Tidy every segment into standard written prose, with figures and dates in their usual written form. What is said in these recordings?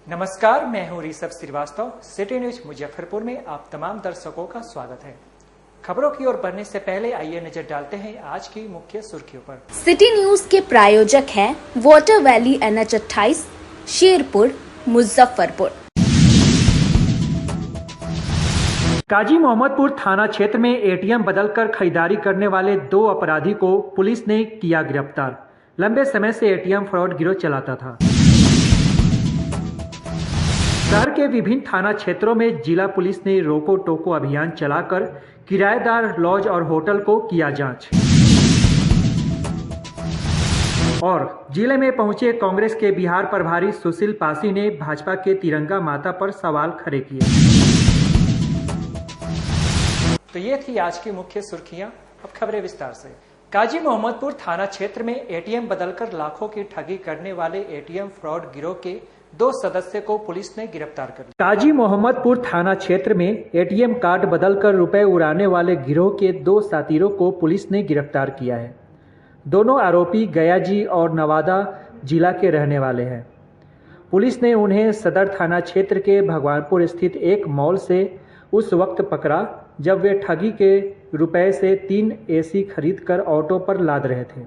नमस्कार, मैं हूं ऋषभ श्रीवास्तव। सिटी न्यूज मुजफ्फरपुर में आप तमाम दर्शकों का स्वागत है। खबरों की ओर बढ़ने से पहले आइए नजर डालते हैं आज की मुख्य सुर्खियों पर। सिटी न्यूज के प्रायोजक हैं water valley NH 28, Sherpur, Muzaffarpur. Kazi Mohammadpur थाना क्षेत्र में ATM बदलकर खरीदारी करने वाले 2 अपराधी को पुलिस ने किया गिरफ्तार। लंबे समय से ATM फ्रॉड गिरोह चलाता था। शहर के विभिन्न थाना क्षेत्रों में जिला पुलिस ने रोको टोको अभियान चलाकर किराएदार लॉज और होटल को किया जांच। और जिले में पहुंचे कांग्रेस के बिहार प्रभारी सुशील पासी ने भाजपा के तिरंगा माता पर सवाल खड़े किए। तो ये थी आज की मुख्य सुर्खियां। अब खबरें विस्तार से। काजी मोहम्मदपुर थाना क्षेत्र में ATM बदलकर लाखों की ठगी करने वाले ATM फ्रॉड गिरोह के 2 सदस्य को पुलिस ने गिरफ्तार कर लिया। काजी मोहम्मदपुर थाना क्षेत्र में ATM कार्ड बदलकर रुपए उड़ाने वाले गिरोह के 2 साथीरों को पुलिस ने गिरफ्तार किया है। दोनों आरोपी गयाजी और नवादा जिला के रहने वाले हैं। पुलिस ने उन्हें सदर थाना क्षेत्र के भगवानपुर स्थित एक मॉल से उस वक्त पकड़ा जब वे ठगी के रुपए से 3 AC खरीदकर ऑटो पर लाद रहे थे।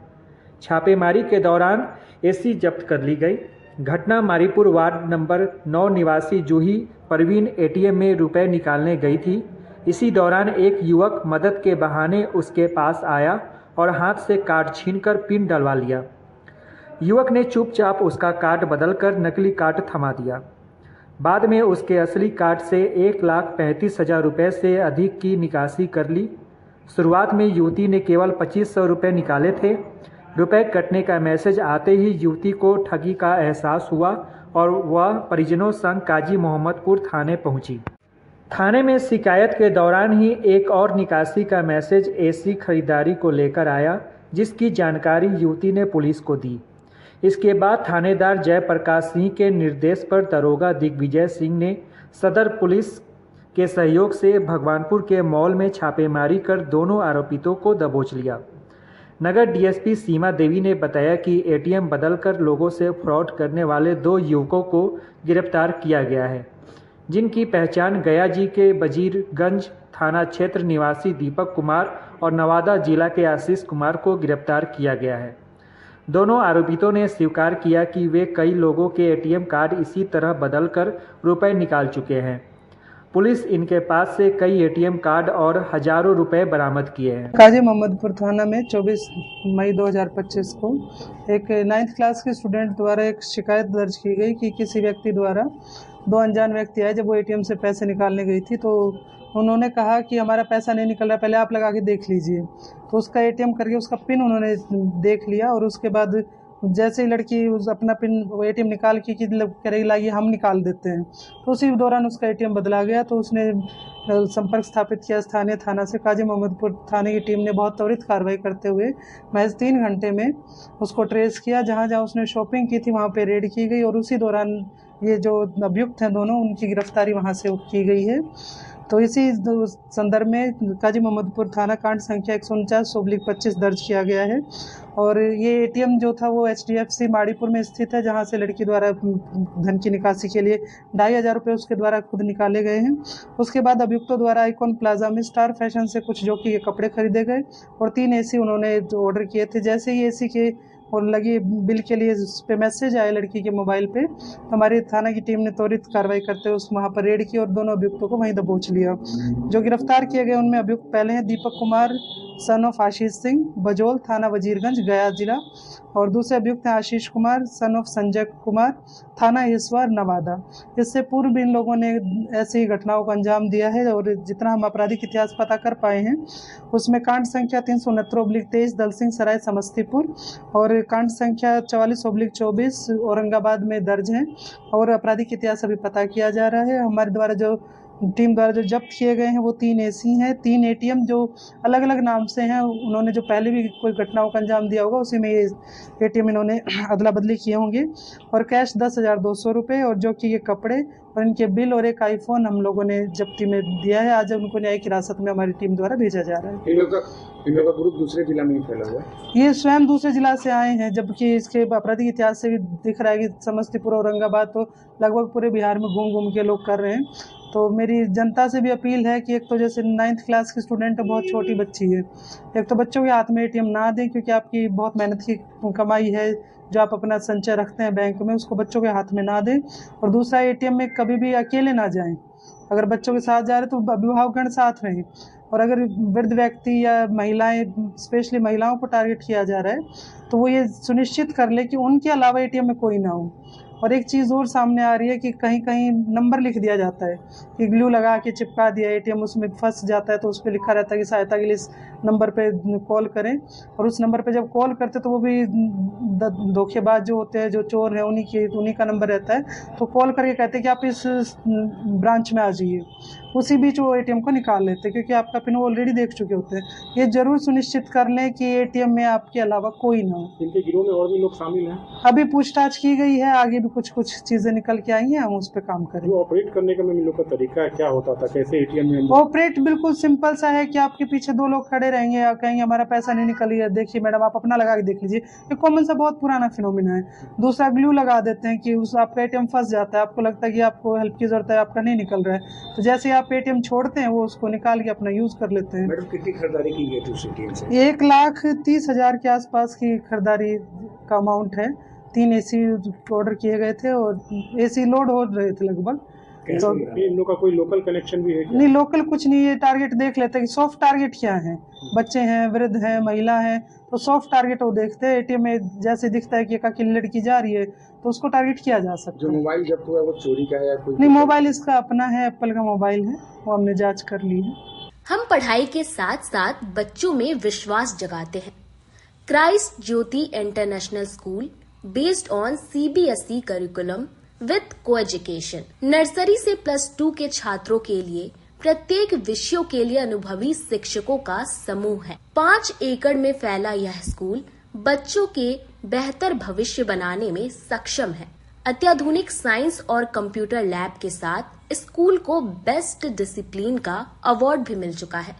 छापेमारी के दौरान AC जब्त कर ली गई। घटना मारीपुर वार्ड नंबर 9 निवासी जूही परवीन ATM में रुपए निकालने गई थी। इसी दौरान एक युवक मदद के बहाने उसके पास आया और हाथ से कार्ड छीनकर पिन डलवा लिया। युवक ने चुपचाप उसका कार्ड बदलकर नकली कार्ड थमा दिया। बाद में उसके असली कार्ड से 1,35,000 रुपये से अधिक की निकासी कर ली। शुरुआत में युवती ने केवल 2500 रुपये निकाले थे। रुपए कटने का मैसेज आते ही युवती को ठगी का एहसास हुआ और वह परिजनों संग काजी मोहम्मदपुर थाने पहुंची। थाने में शिकायत के दौरान ही एक और निकासी का मैसेज AC खरीदारी को लेकर आया, जिसकी जानकारी युवती ने पुलिस को दी। इसके बाद थानेदार जयप्रकाश सिंह के निर्देश पर दरोगा दिग्विजय सिंह ने सदर पुलिस के सहयोग से भगवानपुर के मॉल में छापेमारी कर दोनों आरोपितों को दबोच लिया। नगर DSP सीमा देवी ने बताया कि ATM बदलकर लोगों से फ्रॉड करने वाले 2 युवकों को गिरफ्तार किया गया है, जिनकी पहचान गयाजी के वजीरगंज थाना क्षेत्र निवासी दीपक कुमार और नवादा जिला के आशीष कुमार को गिरफ्तार किया गया है। दोनों आरोपितों ने स्वीकार किया कि वे कई लोगों के ATM कार्ड इसी तरह बदलकर रुपए निकाल चुके हैं। पुलिस इनके पास से कई ATM कार्ड और हजारों रुपए बरामद किए हैं। काजी मोहम्मदपुर थाना में 24 मई 2025 को एक 9th क्लास के स्टूडेंट द्वारा एक शिकायत दर्ज की गई कि किसी व्यक्ति द्वारा 2 अनजान व्यक्ति आए। जब वो ATM से पैसे निकालने गई थी तो उन्होंने कहा कि हमारा पैसा नहीं निकल रहा, पहले आप लगा के देख लीजिए। तो उसका ATM करके उसका पिन उन्होंने देख लिया और उसके बाद जैसे ही लड़की उस अपना पिन ATM निकाल के करेगी लाइए हम निकाल देते हैं, तो उसी दौरान उसका ATM बदला गया। तो उसने संपर्क स्थापित किया स्थानीय थाना से। काजी मोहम्मदपुर थाने की टीम ने बहुत त्वरित कार्रवाई करते हुए महज 3 घंटे में उसको ट्रेस किया। जहाँ जहाँ उसने शॉपिंग की थी वहाँ पे रेड की गई और उसी दौरान ये जो अभियुक्त हैं दोनों, उनकी गिरफ्तारी वहाँ से की गई है। तो इसी संदर्भ में काजी मोहम्मदपुर थाना कांड संख्या 149/25 दर्ज किया गया है। और ये ATM जो था वो HDFC माड़ीपुर में स्थित है, जहां से लड़की द्वारा धन की निकासी के लिए 2,500 रुपये उसके द्वारा खुद निकाले गए हैं। उसके बाद अभियुक्तों द्वारा आइकॉन प्लाजा में स्टार फैशन से कुछ जो कि कपड़े खरीदे गए और 3 AC उन्होंने ऑर्डर किए थे। जैसे ही AC के और लगी बिल के लिए उस पे मैसेज आया लड़की के मोबाइल पे, तो हमारी थाना की टीम ने त्वरित कार्रवाई करते हुए उस वहाँ पर रेड की और दोनों अभियुक्तों को वहीं दबोच लिया। जो गिरफ्तार किए गए उनमें अभियुक्त पहले हैं दीपक कुमार सन ऑफ आशीष सिंह, बजोल थाना वजीरगंज गया जिला, और दूसरे अभियुक्त हैं आशीष कुमार सन ऑफ संजय कुमार, थाना हिसवार नवादा। इससे पूर्व भी इन लोगों ने ऐसी घटनाओं को अंजाम दिया है और जितना हम आपराधिक इतिहास पता कर पाए हैं उसमें कांड संख्या 369/23 दलसिंह सराय समस्तीपुर और कांड संख्या 44/24 औरंगाबाद में दर्ज है और आपराधिक इतिहास अभी पता किया जा रहा है। हमारे द्वारा जो टीम द्वारा जो जब्त किए गए हैं वो 3 एसी हैं, 3 एटीएम जो अलग अलग नाम से हैं। उन्होंने जो पहले भी कोई घटनाओं का अंजाम दिया होगा उसी में ये एटीएम इन्होंने अदला बदली किए होंगे। और कैश 10,200 रुपये और जो कि ये कपड़े और इनके बिल और एक आईफोन हम लोगों ने जब्ती में दिया है। आज उनको न्यायिक हिरासत में हमारी टीम द्वारा भेजा जा रहा है। इन लोगों का ग्रुप दूसरे जिला में ही फैला हुआ है। ये स्वयं दूसरे जिला से आए हैं, जबकि इसके आपराधिक इतिहास से भी दिख रहा है कि समस्तीपुर और औरंगाबाद तो लगभग पूरे बिहार में घूम घूम के लोग कर रहे हैं। तो मेरी जनता से भी अपील है कि एक तो जैसे 9th क्लास की स्टूडेंट है, बहुत छोटी बच्ची है, एक तो बच्चों के हाथ में एटीएम ना दें, क्योंकि आपकी बहुत मेहनत की कमाई है जो आप अपना संचय रखते हैं बैंक में, उसको बच्चों के हाथ में ना दें। और दूसरा, एटीएम में कभी भी अकेले ना जाएं। अगर बच्चों के साथ जा रहे तो अभिभावकगण साथ रहें। और अगर वृद्ध व्यक्ति या महिलाएं, स्पेशली महिलाओं को टारगेट किया जा रहा है तो वो ये सुनिश्चित कर ले कि उनके अलावा एटीएम में कोई ना हो। और एक चीज़ और सामने आ रही है कि कहीं कहीं नंबर लिख दिया जाता है कि ग्लू लगा के चिपका दिया, एटीएम उसमें फंस जाता है तो उस पर लिखा रहता है कि सहायता के लिए इस नंबर पे कॉल करें। और उस नंबर पे जब कॉल करते तो वो भी धोखेबाज जो होते हैं, जो चोर हैं, उन्हीं का नंबर रहता है। तो कॉल करके कहते हैं कि आप इस ब्रांच में आ जाइए, उसी बीच वो एटीएम को निकाल लेते हैं, क्योंकि आपका पिन ऑलरेडी देख चुके होते हैं। ये जरूर सुनिश्चित कर लें कि एटीएम में आपके अलावा कोई ना हो। इनके गिरोह में और भी लोग शामिल हैं। अभी पूछताछ की गई है, आगे भी कुछ चीजें निकल के आई हैं, हम उस पर काम करेंगे। ऑपरेट करने का इन लोग का तरीका क्या होता था, कैसे एटीएम में ऑपरेट बिल्कुल सिंपल सा है कि आपके पीछे 2 लोग खड़े रहेंगे और कहेंगे हमारा पैसा नहीं निकल रहा है, देखिए मैडम आप अपना लगा के देख लीजिए। ये कॉमन सा बहुत पुराना फिनोमिना है। दूसरा, ग्लू लगा देते हैं कि उस आपका एटीएम फंस जाता है, आपको लगता है कि आपको हेल्प की जरूरत है, आपका नहीं निकल रहा है, तो जैसे आप एटीएम छोड़ते हैं वो उसको निकाल के अपना यूज कर लेते हैं। मैडम कितनी खरीदारी की गई थी उस एटीएम से? 1,30,000 के आसपास की खरीदारी का अमाउंट है। 3 एसी ऑर्डर किए गए थे और एसी लोड हो रहे थे लगभग। तो इन लोगों का कोई लोकल कनेक्शन भी है क्या? नहीं, लोकल कुछ नहीं। ये टारगेट देख लेते हैं कि सॉफ्ट टारगेट क्या है, बच्चे हैं, वृद्ध हैं, महिला हैं, तो सॉफ्ट टारगेट वो देखते हैं। एटीएम में जैसे दिखता है कि एक अकेली लड़की जा रही है तो उसको टारगेट किया जा सकता है। जो मोबाइल जब्त हुआ है वो चोरी का है या कोई? नहीं, मोबाइल इसका अपना है, एप्पल का मोबाइल है, वो हमने जांच कर ली है। हम पढ़ाई के साथ साथ बच्चों में विश्वास जगाते हैं। Christ Jyoti international school based on CBSE curriculum with coeducation, nursery से +2 के छात्रों के लिए प्रत्येक विषयों के लिए अनुभवी शिक्षकों का समूह है। 5 एकड़ में फैला यह स्कूल बच्चों के बेहतर भविष्य बनाने में सक्षम है। अत्याधुनिक साइंस और कंप्यूटर लैब के साथ स्कूल को बेस्ट डिसिप्लिन का अवार्ड भी मिल चुका है।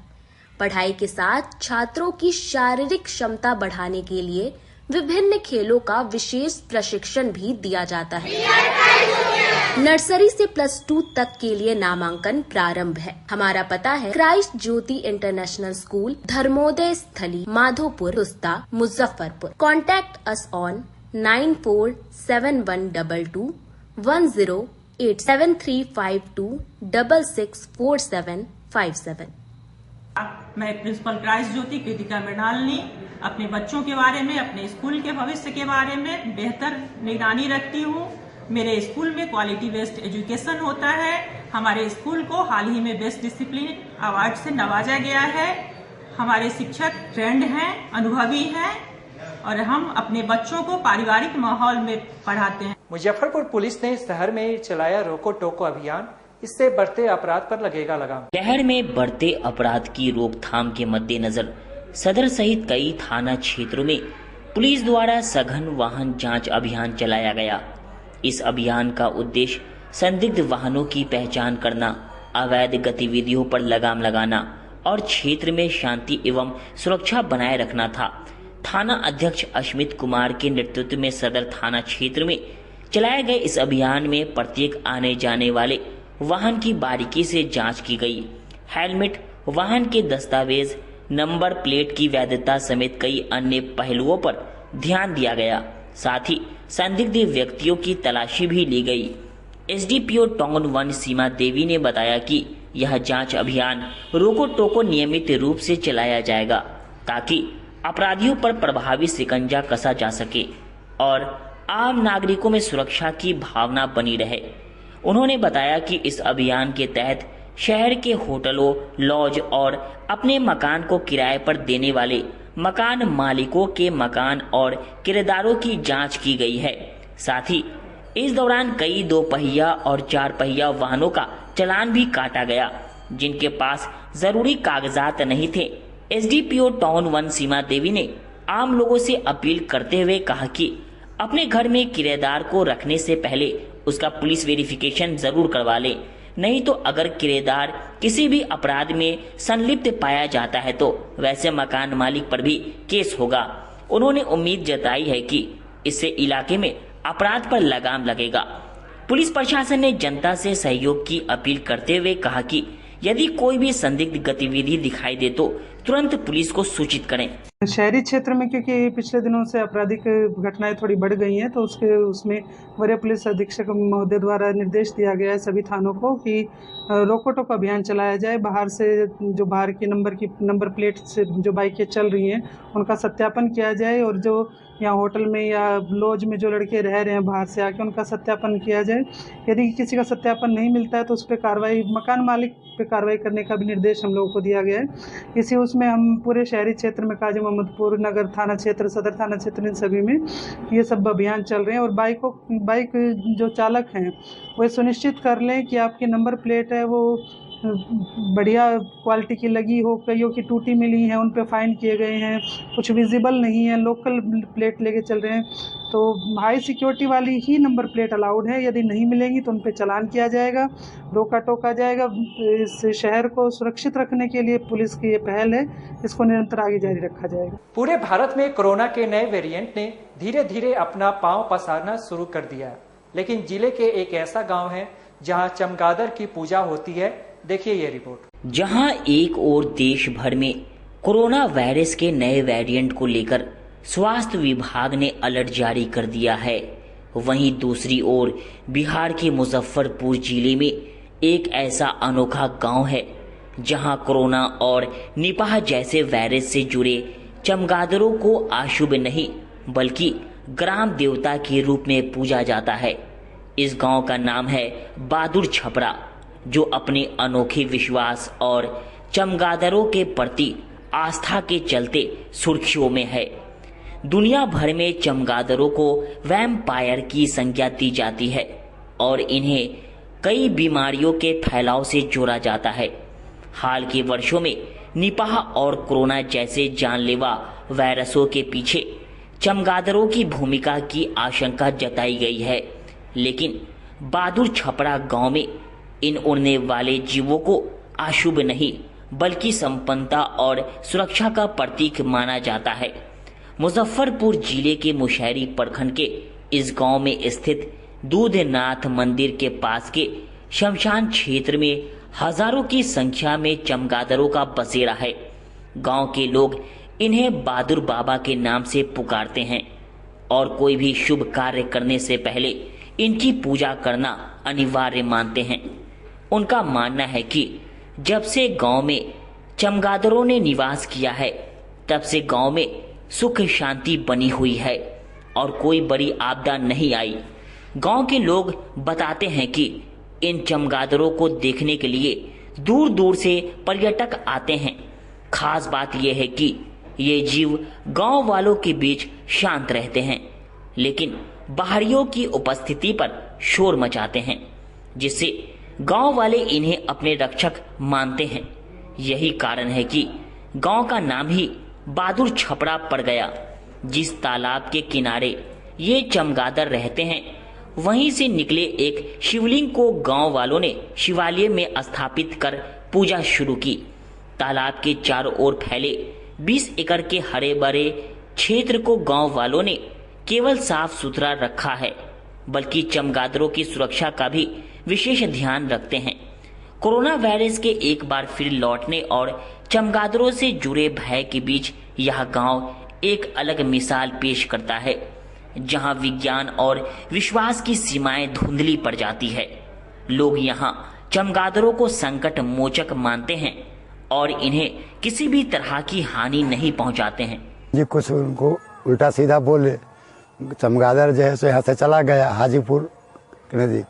पढ़ाई के साथ छात्रों की शारीरिक क्षमता बढ़ाने के लिए विभिन्न खेलों का विशेष प्रशिक्षण भी दिया जाता है। नर्सरी से +2 तक के लिए नामांकन प्रारंभ है। हमारा पता है Christ Jyoti international school, Dharmoday Sthali, Madhopur, Rusta, Muzaffarpur. Contact us on 947122108735264757। मैं प्रिंसिपल क्राइस्ट ज्योति कृतिका मृणालिनी अपने बच्चों के बारे में, अपने स्कूल के भविष्य के बारे में बेहतर निगरानी रखती हूँ। मेरे स्कूल में क्वालिटी बेस्ड एजुकेशन होता है। हमारे स्कूल को हाल ही में बेस्ट डिसिप्लिन अवार्ड से नवाजा गया है। हमारे शिक्षक ट्रेंड हैं, अनुभवी हैं और हम अपने बच्चों को पारिवारिक माहौल में पढ़ाते हैं। मुजफ्फरपुर पुलिस ने शहर में चलाया रोको टोको अभियान, इससे बढ़ते अपराध पर लगेगा लगाम। शहर में बढ़ते अपराध की रोकथाम के मद्देनजर सदर सहित कई थाना क्षेत्रों में पुलिस द्वारा सघन वाहन जांच अभियान चलाया गया। इस अभियान का उद्देश्य संदिग्ध वाहनों की पहचान करना, अवैध गतिविधियों पर लगाम लगाना और क्षेत्र में शांति एवं सुरक्षा बनाए रखना था। थाना अध्यक्ष अश्मित कुमार के नेतृत्व में सदर थाना क्षेत्र में चलाए गए इस अभियान में प्रत्येक आने जाने वाले वाहन की बारीकी से जांच की गई। हेलमेट, वाहन के दस्तावेज, नंबर प्लेट की वैधता समेत कई अन्य पहलुओं पर ध्यान दिया गया। साथ ही संदिग्ध व्यक्तियों की तलाशी भी ली गई। SDPO टाउन 1 सीमा देवी ने बताया कि यह जांच अभियान रोको टोको नियमित रूप से चलाया जाएगा ताकि अपराधियों पर प्रभावी शिकंजा कसा जा सके और आम नागरिकों में सुरक्षा की भावना बनी रहे। उन्होंने बताया कि इस अभियान के तहत शहर के होटलों, लॉज और अपने मकान को किराए पर देने वाले मकान मालिकों के मकान और किराएदारों की जांच की गई है। साथ ही इस दौरान कई 2 पहिया और 4 पहिया वाहनों का चालान भी काटा गया, जिनके पास जरूरी कागजात नहीं थे। एसडीपीओ टाउन 1 सीमा देवी ने आम लोगों से अपील करते हुए कहा कि अपने घर में किराएदार को रखने से पहले उसका पुलिस वेरिफिकेशन जरूर करवा ले, नहीं तो अगर किराएदार किसी भी अपराध में संलिप्त पाया जाता है तो वैसे मकान मालिक पर भी केस होगा। उन्होंने उम्मीद जताई है कि इससे इलाके में अपराध पर लगाम लगेगा। पुलिस प्रशासन ने जनता से सहयोग की अपील करते हुए कहा कि यदि कोई भी संदिग्ध गतिविधि दिखाई दे तो तुरंत पुलिस को सूचित करें। शहरी क्षेत्र में क्योंकि पिछले दिनों से आपराधिक घटनाएं थोड़ी बढ़ गई हैं, तो उसमें वरीय पुलिस अधीक्षक महोदय द्वारा निर्देश दिया गया है सभी थानों को कि रोको टोको अभियान चलाया जाए। बाहर से जो बाहर की नंबर प्लेट से जो बाइकें चल रही हैं उनका सत्यापन किया जाए, और जो यहाँ होटल में या लॉज में जो लड़के रह रहे हैं बाहर से आके उनका सत्यापन किया जाए। यदि किसी का सत्यापन नहीं मिलता है तो उस पर कार्रवाई, मकान मालिक पे कार्रवाई करने का भी निर्देश हम लोगों को दिया गया है। उसमें हम पूरे शहरी क्षेत्र में काजी मोहम्मदपुर नगर थाना क्षेत्र, सदर थाना क्षेत्र, इन सभी में ये सब अभियान चल रहे हैं। और बाइक जो चालक हैं वो सुनिश्चित कर लें कि आपकी नंबर प्लेट है वो बढ़िया क्वालिटी की लगी हो। कईयों की टूटी मिली हैं, उन पे फाइन किए गए हैं, कुछ विजिबल नहीं है, लोकल प्लेट लेके चल रहे हैं, तो हाई सिक्योरिटी वाली ही नंबर प्लेट अलाउड है। यदि नहीं मिलेंगी तो उन पे चालान किया जाएगा, रोका टोका जाएगा। इस शहर को सुरक्षित रखने के लिए पुलिस की ये पहल है, इसको निरंतर आगे जारी रखा जाएगा। पूरे भारत में कोरोना के नए वेरिएंट ने धीरे धीरे अपना पांव पसारना शुरू कर दिया, लेकिन जिले के एक ऐसा गाँव है जहाँ चमगादड़ की पूजा होती है। देखिए ये रिपोर्ट। जहां एक ओर देश भर में कोरोना वायरस के नए वेरिएंट को लेकर स्वास्थ्य विभाग ने अलर्ट जारी कर दिया है, वहीं दूसरी ओर बिहार के मुजफ्फरपुर जिले में एक ऐसा अनोखा गांव है जहां कोरोना और निपाह जैसे वायरस से जुड़े चमगादड़ों को अशुभ नहीं बल्कि ग्राम देवता के रूप में पूजा जाता है। इस गांव का नाम है बहादुर छपरा, जो अपने अनोखे विश्वास और चमगादड़ों के प्रति आस्था के चलते सुर्खियों में है। दुनिया भर में चमगादड़ों को वैम्पायर की संज्ञा दी जाती है और इन्हें कई बीमारियों के फैलाव से जोड़ा जाता है। हाल के वर्षों में निपाह और कोरोना जैसे जानलेवा वायरसों के पीछे चमगादड़ों की भूमिका की आशंका जताई गई है, लेकिन बहादुर छपरा गांव में इन उड़ने वाले जीवों को अशुभ नहीं बल्कि संपन्नता और सुरक्षा का प्रतीक माना जाता है। मुजफ्फरपुर जिले के मुशहरी प्रखंड के इस गांव में स्थित दूधनाथ मंदिर के पास के शमशान क्षेत्र में हजारों की संख्या में चमगादड़ों का बसेरा है। गांव के लोग इन्हें बहादुर बाबा के नाम से पुकारते हैं और कोई भी शुभ कार्य करने से पहले इनकी पूजा करना अनिवार्य मानते हैं। उनका मानना है कि जब से गांव में चमगादड़ों ने निवास किया है तब से गांव में सुख शांति बनी हुई है और कोई बड़ी आपदा नहीं आई। गांव के लोग बताते हैं कि इन चमगादड़ों को देखने के लिए दूर दूर से पर्यटक आते हैं। खास बात यह है कि ये जीव गांव वालों के बीच शांत रहते हैं, लेकिन बाहरियों की उपस्थिति पर शोर मचाते हैं, जिससे गांव वाले इन्हें अपने रक्षक मानते हैं। यही कारण है कि गांव का नाम ही बहादुर छपरा पड़ गया। जिस तालाब के किनारे ये चमगादड़ रहते हैं वहीं से निकले एक शिवलिंग को गांव वालों ने शिवालय में स्थापित कर पूजा शुरू की। तालाब के चारों ओर फैले 20 एकड़ के हरे भरे क्षेत्र को गांव वालों ने केवल साफ सुथरा रखा है, बल्कि चमगादड़ों की सुरक्षा का भी विशेष ध्यान रखते हैं। कोरोना वायरस के एक बार फिर लौटने और चमगादड़ों से जुड़े भय के बीच यह गांव एक अलग मिसाल पेश करता है, जहां विज्ञान और विश्वास की सीमाएं धुंधली पड़ जाती है। लोग यहां चमगादड़ों को संकट मोचक मानते हैं और इन्हें किसी भी तरह की हानि नहीं पहुंचाते हैं। जी कुछ उनको उल्टा सीधा बोले, चमगादड़ जो है सो यहाँ से चला गया हाजीपुर नजदीक,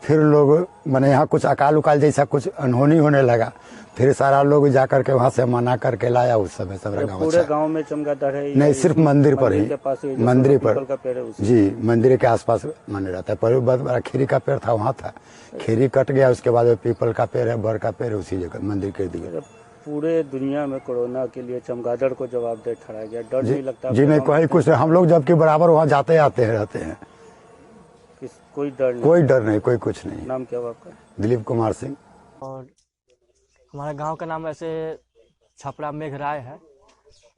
फिर लोग मैंने यहाँ कुछ अकाल उकाल जैसा कुछ अनहोनी होने लगा, फिर सारा लोग जाकर के वहाँ से मना करके लाया। उस समय सब पूरे गांव में चमगादड़ है? नहीं, सिर्फ मंदिर पर ही, मंदिर पर जी, मंदिर के आसपास माने रहता है। पहले बहुत बड़ा खीरी का पेड़ था, वहाँ था, खीरी कट गया, उसके बाद पीपल का पेड़ है, बर का पेड़ है, उसी जगह मंदिर के दिए। पूरे दुनिया में कोरोना के लिए चमगादड़ को जवाबदेह ठहराया गया, डर नहीं लगता? जी नहीं, कोई कुछ, हम लोग जबकि बराबर वहाँ जाते आते हैं रहते हैं, कोई डर नहीं? कोई डर नहीं, कोई कुछ नहीं। नाम क्या हुआ आपका? दिलीप कुमार सिंह। और हमारे गांव का नाम ऐसे छपरा मेघराय है,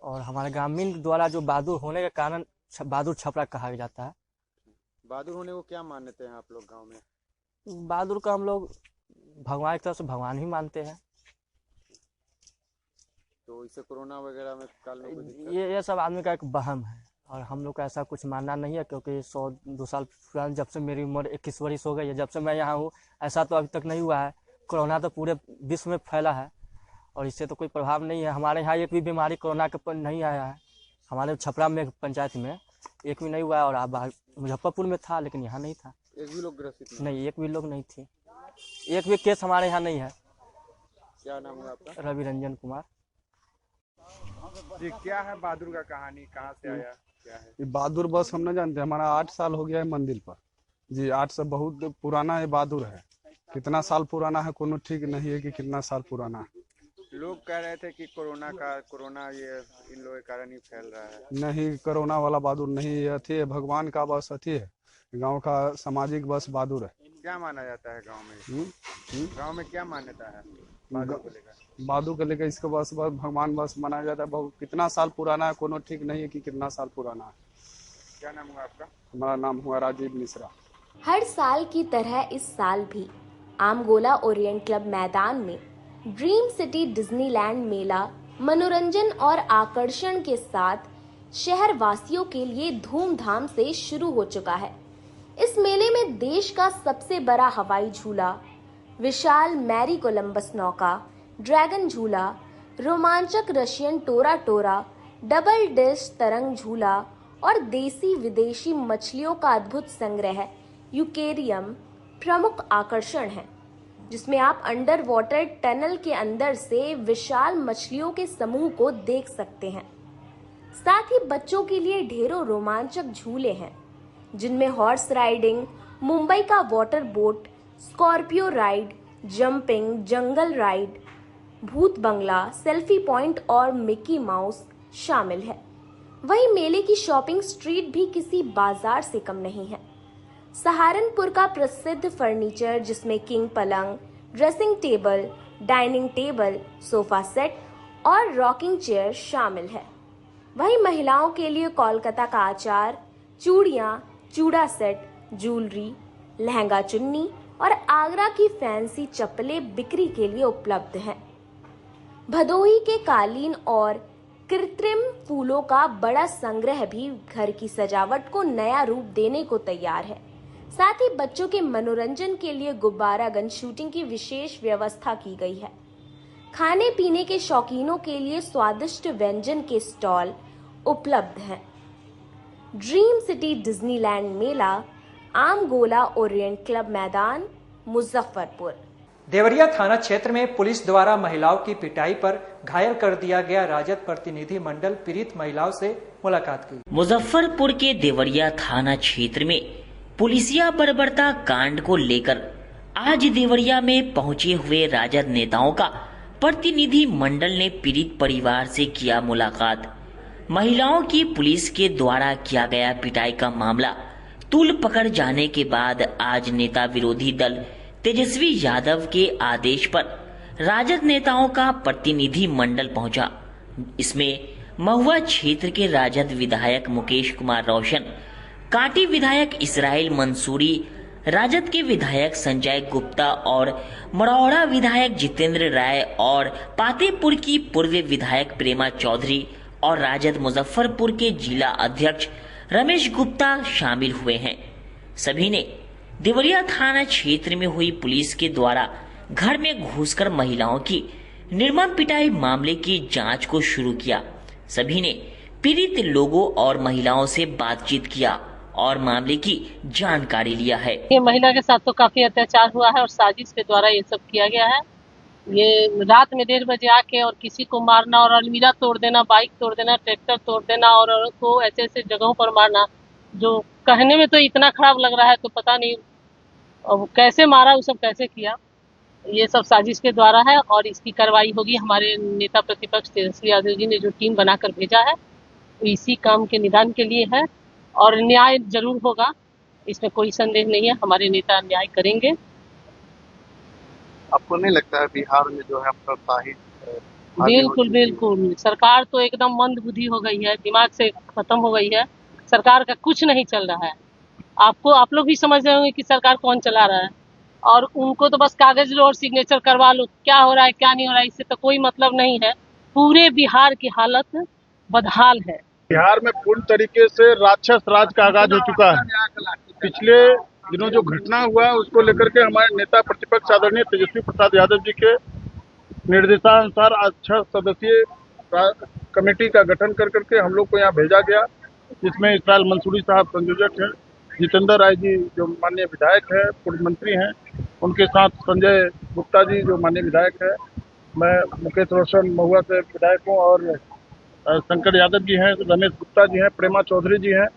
और हमारे ग्रामीण द्वारा जो बहादुर होने के कारण बहादुर छपरा कहा जाता है। बहादुर होने को क्या मानते हैं आप लोग गांव में? बहादुर का हम लोग भगवान की तरफ से भगवान ही मानते हैं। तो इससे कोरोना वगैरह में काल में कोई दिक्कत? ये सब आदमी का एक वहम है, और हम लोग का ऐसा कुछ मानना नहीं है, क्योंकि 100-2 साल पुरानी, जब से मेरी उम्र 21 वर्ष हो गई है, जब से मैं यहाँ हूँ, ऐसा तो अभी तक नहीं हुआ है। कोरोना तो पूरे विश्व में फैला है, और इससे तो कोई प्रभाव नहीं है। हमारे यहाँ एक भी बीमारी कोरोना के पर नहीं आया है। हमारे छपरा में पंचायत में एक भी नहीं हुआ है, और बाहर मुजफ्फरपुर में था, लेकिन यहाँ नहीं था। एक भी लोग ग्रसित नहीं, एक भी लोग नहीं थी, एक भी केस हमारे यहाँ नहीं है। क्या नाम है आपका? रवि रंजन कुमार जी। क्या है बहादुर का कहानी, कहाँ से आया, क्या है? ये बहादुर बस हम न जानते, हमारा 8 साल हो गया है मंदिर पर जी। 8 से बहुत पुराना ये बहादुर है। कितना साल पुराना है कोनो ठीक नहीं है कि कितना साल पुराना है। लोग कह रहे थे कि कोरोना ये इन लोगों के कारण ही फैल रहा है। नहीं, कोरोना वाला बहादुर नहीं, ये अथी है, भगवान का बस अथी है, गांव का सामाजिक बस बहादुर है। क्या माना जाता है गांव में? गांव में क्या मान्यता है बहादुर को लेकर? बहादुर को लेकर इसको बस भगवान बस माना जाता है। बहुत कितना साल पुराना है कोनो ठीक नहीं है कि कितना साल पुराना है। क्या नाम हुआ आपका? हमारा नाम हुआ राजीव मिश्रा। हर साल की तरह इस साल भी आमगोला ओरिएंट क्लब मैदान में ड्रीम सिटी डिज्नीलैंड मेला मनोरंजन और आकर्षण के साथ शहर वासियों के लिए धूमधाम से शुरू हो चुका है। इस मेले में देश का सबसे बड़ा हवाई झूला, विशाल मैरी कोलंबस नौका, ड्रैगन झूला, रोमांचक रशियन टोरा टोरा, डबल डिश तरंग झूला और देसी विदेशी मछलियों का अद्भुत संग्रह यूकेरियम प्रमुख आकर्षण है, जिसमें आप अंडर वाटर टनल के अंदर से विशाल मछलियों के समूह को देख सकते हैं। साथ ही बच्चों के लिए ढेरों रोमांचक झूले हैं, जिनमें हॉर्स राइडिंग, मुंबई का water boat, Scorpio ride, jumping, jungle ride, भूत बंगला, सेल्फी पॉइंट और मिकी माउस शामिल है। वहीं मेले की शॉपिंग स्ट्रीट भी किसी बाजार से कम नहीं है। सहारनपुर का प्रसिद्ध फर्नीचर, जिसमें किंग पलंग, dressing table, dining table, sofa set और रॉकिंग चेयर शामिल है। वहीं महिलाओं के लिए कोलकाता का अचार, चूड़ियां, चूड़ा सेट, ज्वेलरी, लहंगा चुन्नी और आगरा की फैंसी चप्पलें बिक्री के लिए उपलब्ध हैं। भदोही के कालीन और कृत्रिम फूलों का बड़ा संग्रह भी घर की सजावट को नया रूप देने को तैयार है। साथ ही बच्चों के मनोरंजन के लिए गुब्बारा गन शूटिंग की विशेष व्यवस्था की गई है। खाने पीने के शौकीनों के लिए स्वादिष्ट व्यंजन के स्टॉल उपलब्ध हैं। Dream city Disneyland Mela Amgola orient club मैदान, मुजफ्फरपुर। देवरिया थाना क्षेत्र में पुलिस द्वारा महिलाओं की पिटाई पर घायल कर दिया गया राजद प्रतिनिधि मंडल पीड़ित महिलाओं से मुलाकात की। मुजफ्फरपुर के देवरिया थाना क्षेत्र में पुलिसिया बर्बरता कांड को लेकर आज देवरिया में पहुंचे हुए राजद नेताओं का प्रतिनिधि मंडल ने पीड़ित परिवार से किया मुलाकात। महिलाओं की पुलिस के द्वारा किया गया पिटाई का मामला तूल पकड़ जाने के बाद आज नेता विरोधी दल तेजस्वी यादव के आदेश पर राजद नेताओं का प्रतिनिधि मंडल पहुंचा। इसमें महुआ क्षेत्र के राजद विधायक मुकेश कुमार रोशन, कांटी विधायक इसराइल मंसूरी, राजद के विधायक संजय गुप्ता और मरौड़ा विधायक जितेंद्र राय और पातेपुर की पूर्व विधायक प्रेमा चौधरी और राजद मुजफ्फरपुर के जिला अध्यक्ष रमेश गुप्ता शामिल हुए हैं। सभी ने देवरिया थाना क्षेत्र में हुई पुलिस के द्वारा घर में घुसकर महिलाओं की निर्मम पिटाई मामले की जांच को शुरू किया। सभी ने पीड़ित लोगों और महिलाओं से बातचीत किया और मामले की जानकारी लिया है। ये महिला के साथ तो काफी अत्याचार हुआ है और साजिश के द्वारा ये सब किया गया है। ये रात में 1:30 बजे आके और किसी को मारना और अलमीरा तोड़ देना, बाइक तोड़ देना, ट्रैक्टर तोड़ देना और औरत को ऐसे ऐसे जगहों पर मारना, जो कहने में तो इतना खराब लग रहा है, तो पता नहीं अब कैसे मारा, वो सब कैसे किया। ये सब साजिश के द्वारा है और इसकी कार्रवाई होगी। हमारे नेता प्रतिपक्ष तेजस्वी यादव जी ने जो टीम बनाकर भेजा है वो इसी काम के निदान के लिए है और न्याय जरूर होगा, इसमें कोई संदेह नहीं है। हमारे नेता न्याय करेंगे। आपको नहीं लगता है बिहार में जो है बिल्कुल बिल्कुल, सरकार तो एकदम मंद बुद्धि हो गई है, दिमाग से खत्म हो गई है। सरकार का कुछ नहीं चल रहा है। आप लोग भी समझ रहे होंगे कि सरकार कौन चला रहा है और उनको तो बस कागज लो और सिग्नेचर करवा लो, क्या हो रहा है क्या नहीं हो रहा है इससे तो कोई मतलब नहीं है। पूरे बिहार की हालत बदहाल है। बिहार में पूर्ण तरीके से राक्षस राज का आगाज हो चुका है। पिछले दिनों जो घटना हुआ उसको लेकर के हमारे नेता प्रतिपक्ष आदरणीय तेजस्वी प्रसाद यादव जी के निर्देशानुसार 6 सदस्यीय कमेटी का गठन कर करके हम लोग को यहाँ भेजा गया, जिसमें इस्राइल मंसूरी साहब संयोजक हैं, जितेंद्र राय जी जो माननीय विधायक है, पूर्व मंत्री हैं, उनके साथ संजय गुप्ता जी जो माननीय विधायक है, मैं मुकेश रोशन महुआ से विधायक हूँ और शंकर यादव जी हैं, रमेश गुप्ता जी हैं, प्रेमा चौधरी जी हैं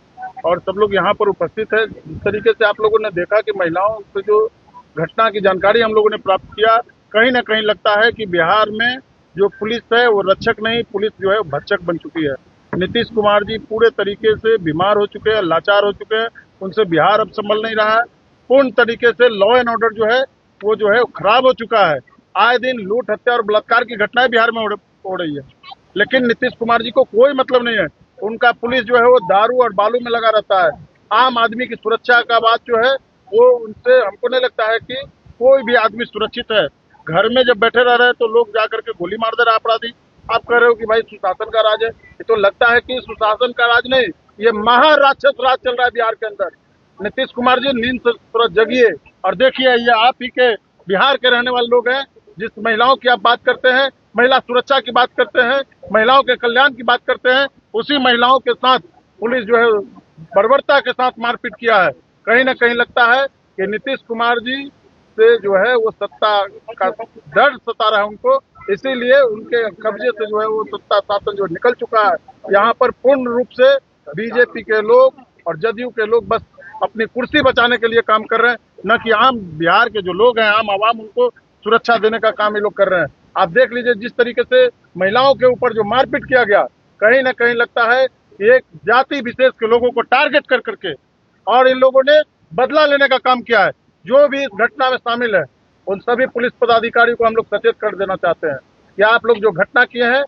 और सब लोग यहाँ पर उपस्थित है। जिस तरीके से आप लोगों ने देखा कि महिलाओं से जो घटना की जानकारी हम लोगों ने प्राप्त किया, कहीं ना कहीं लगता है कि बिहार में जो पुलिस है वो रक्षक नहीं, पुलिस जो है भक्षक बन चुकी है। नीतीश कुमार जी पूरे तरीके से बीमार हो चुके हैं, लाचार हो चुके हैं, उनसे बिहार अब संभल नहीं रहा है। पूर्ण तरीके से लॉ एंड ऑर्डर जो है वो खराब हो चुका है। आए दिन लूट, हत्या और बलात्कार की घटनाएं बिहार में हो रही है, लेकिन नीतीश कुमार जी को कोई मतलब नहीं है। उनका पुलिस जो है वो दारू और बालू में लगा रहता है। आम आदमी की सुरक्षा का बात जो है वो उनसे हमको नहीं लगता है कि कोई भी आदमी सुरक्षित है। घर में जब बैठे रह रहे हैं तो लोग जाकर के गोली मार दे रहे अपराधी। आप कह रहे हो कि भाई सुशासन का राज है, ये तो लगता है कि सुशासन का राज नहीं, ये महाराक्षस राज चल रहा है बिहार के अंदर। नीतीश कुमार जी नींद से थोड़ा जगिए और देखिए, ये आप ही के बिहार के रहने वाले लोग हैं। जिस महिलाओं की आप बात करते हैं, महिला सुरक्षा की बात करते हैं, महिलाओं के कल्याण की बात करते हैं, उसी महिलाओं के साथ पुलिस जो है बर्बरता के साथ मारपीट किया है। कहीं ना कहीं लगता है कि नीतीश कुमार जी से जो है वो सत्ता का डर सता रहा है उनको, इसीलिए उनके कब्जे से जो है वो सत्ता शासन जो निकल चुका है। यहाँ पर पूर्ण रूप से बीजेपी के लोग और जदयू के लोग बस अपनी कुर्सी बचाने के लिए काम कर रहे हैं, न कि आम बिहार के जो लोग हैं, आम आवाम, उनको सुरक्षा देने का काम ये लोग कर रहे हैं। आप देख लीजिए जिस तरीके से महिलाओं के ऊपर जो मारपीट किया गया, कहीं ना कहीं लगता है कि एक जाति विशेष के लोगों को टारगेट कर करके और इन लोगों ने बदला लेने का काम किया है। जो भी इस घटना में शामिल है उन सभी पुलिस पदाधिकारियों को हम लोग सचेत कर देना चाहते हैं कि आप लोग जो घटना किए हैं,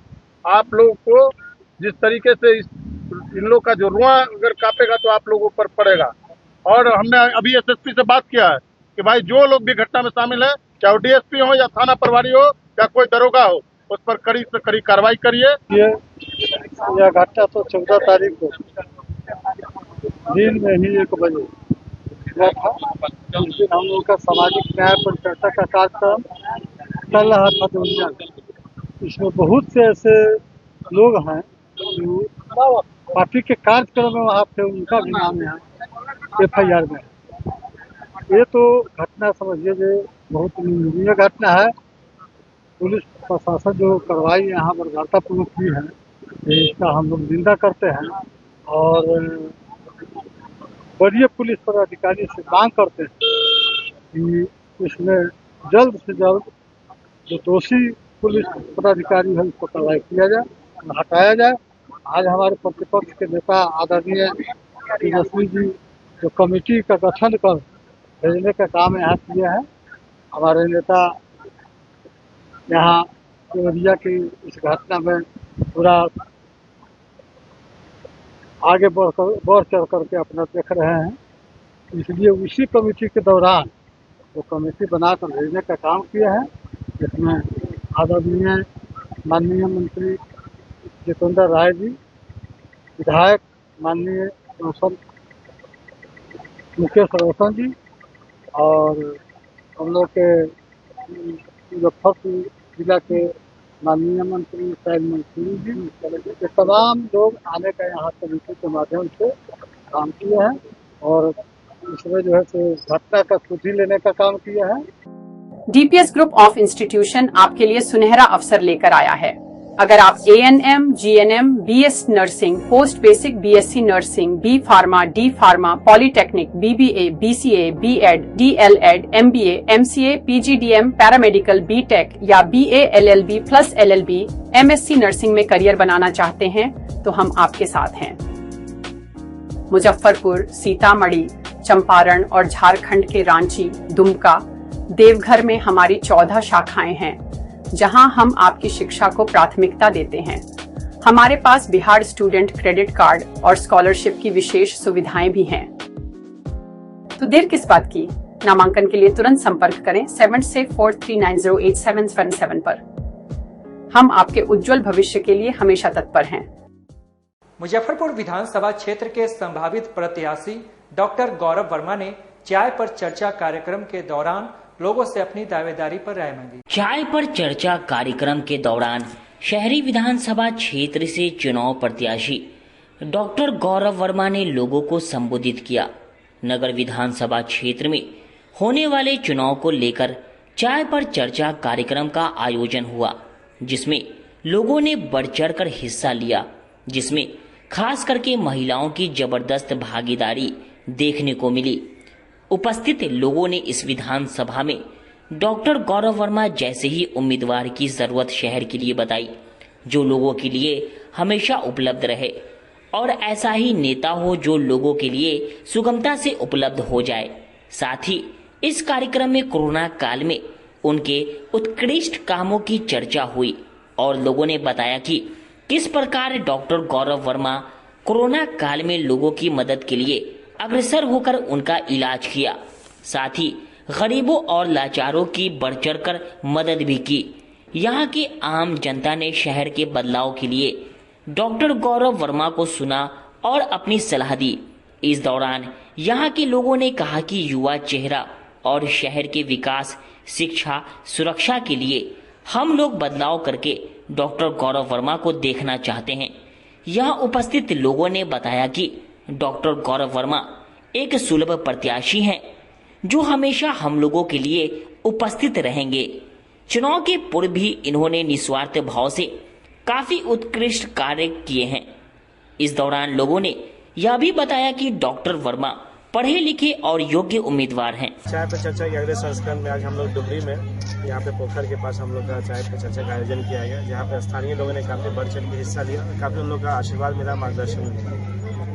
आप लोग को जिस तरीके से इन लोग का जो रुआं अगर कांपेगा तो आप लोगों पर पड़ेगा। और हमने अभी एसएसपी से बात किया है कि भाई जो लोग भी घटना में शामिल है, चाहे वो डीएसपी हो या थाना प्रभारी हो या कोई दरोगा हो, उस पर कड़ी से कड़ी कार्रवाई करिए। यह घटना तो 14 तारीख को दिन में ही 1 बजे हुआ था। इस दिन हम लोग का सामाजिक न्याय पर चर्चा का कार्यक्रम चल रहा था दुनिया में। इसमें बहुत से ऐसे लोग हैं जो पार्टी के कार्यक्रम में वहाँ पे, उनका भी नाम यहाँ FIR में है। ये तो घटना समझिए जो बहुत निंदनीय घटना है। पुलिस प्रशासन जो कार्रवाई यहाँ बर्बरतापूर्वक की है, इसका हम लोग निंदा करते हैं और वरीय पुलिस पदाधिकारी से मांग करते हैं कि इसमें जल्द से जल्द जो दोषी पुलिस पदाधिकारी है उसको कार्रवाई किया जाए, हटाया जाए। आज हमारे प्रतिपक्ष के नेता आदरणीय तेजस्वी जी जो कमेटी का गठन कर भेजने का काम यहाँ किए हैं, हमारे नेता यहाँ देवरिया की इस घटना में पूरा आगे बढ़ चढ़ करके अपना देख रहे हैं, इसलिए उसी कमेटी के दौरान वो कमेटी बनाकर भेजने का काम किया है, जिसमें आदरणीय माननीय मंत्री जितेंद्र राय जी, विधायक माननीय मुकेश रोशन जी और हम लोग के मुजफ्फरपुर जिला के माननीय मंत्री इस्राइल मंसूरी जी, ये तमाम लोग आने का यहाँ कमेटी के माध्यम से काम किए हैं। और इसमें जो है सो घटना का सुधि लेने का काम किया है। डीपीएस ग्रुप ऑफ इंस्टीट्यूशन आपके लिए सुनहरा अवसर लेकर आया है। अगर आप ANM, GNM, BS nursing, post basic BSc nursing, B pharma, D pharma, polytechnic, BBA, BCA, B.Ed, DLEd, MBA, MCA, PGDM, paramedical, BTech या BA LLB plus LLB, MSc nursing में करियर बनाना चाहते हैं तो हम आपके साथ हैं। मुजफ्फरपुर, सीतामढ़ी, चंपारण और झारखंड के रांची, दुमका, देवघर में हमारी 14 शाखाएं हैं जहां हम आपकी शिक्षा को प्राथमिकता देते हैं। हमारे पास बिहार स्टूडेंट क्रेडिट कार्ड और स्कॉलरशिप की विशेष सुविधाएं भी हैं। तो देर किस बात की, नामांकन के लिए तुरंत संपर्क करें 7643908777 पर। हम आपके उज्जवल भविष्य के लिए हमेशा तत्पर हैं। मुजफ्फरपुर विधानसभा क्षेत्र के संभावित प्रत्याशी डॉक्टर गौरव वर्मा ने चाय पर चर्चा कार्यक्रम के दौरान लोगों से अपनी दावेदारी पर राय मांगी। चाय पर चर्चा कार्यक्रम के दौरान शहरी विधानसभा क्षेत्र से चुनाव प्रत्याशी डॉक्टर गौरव वर्मा ने लोगों को संबोधित किया। नगर विधानसभा क्षेत्र में होने वाले चुनाव को लेकर चाय पर चर्चा कार्यक्रम का आयोजन हुआ, जिसमें लोगों ने बढ़ चढ़कर हिस्सा लिया, जिसमें खास करके महिलाओं की जबरदस्त भागीदारी देखने को मिली। उपस्थित लोगों ने इस विधानसभा में डॉक्टर गौरव वर्मा जैसे ही उम्मीदवार की जरूरत शहर के लिए बताई, जो लोगों के लिए हमेशा उपलब्ध रहे और ऐसा ही नेता हो जो लोगों के लिए सुगमता से उपलब्ध हो जाए। साथ ही इस कार्यक्रम में कोरोना काल में उनके उत्कृष्ट कामों की चर्चा हुई और लोगों ने बताया कि किस प्रकार डॉक्टर गौरव वर्मा कोरोना काल में लोगों की मदद के लिए अग्रसर होकर उनका इलाज किया। साथ ही गरीबों और लाचारों की बढ़ चढ़कर मदद भी की। यहाँ की आम जनता ने शहर के बदलाव के लिए डॉक्टर गौरव वर्मा को सुना और अपनी सलाह दी। इस दौरान यहाँ के लोगों ने कहा कि युवा चेहरा और शहर के विकास, शिक्षा, सुरक्षा के लिए हम लोग बदलाव करके डॉक्टर गौरव वर्मा को देखना चाहते हैं। यहाँ उपस्थित लोगों ने बताया कि डॉक्टर गौरव वर्मा एक सुलभ प्रत्याशी हैं जो हमेशा हम लोगों के लिए उपस्थित रहेंगे। चुनाव के पूर्व भी इन्होंने निस्वार्थ भाव से काफी उत्कृष्ट कार्य किए हैं। इस दौरान लोगों ने यह भी बताया कि डॉक्टर वर्मा पढ़े लिखे और योग्य उम्मीदवार हैं। चाय पे चर्चा के अगले संस्करण में आज हम लोग डुमरी में यहाँ पे पोखर के पास हम लोग का चाय पे चर्चा का आयोजन किया गया, जहाँ पे स्थानीय लोगों ने काफी बढ़ चढ़ के हिस्सा लिया। काफी उन लोग का आशीर्वाद मिला, मार्गदर्शन मिला।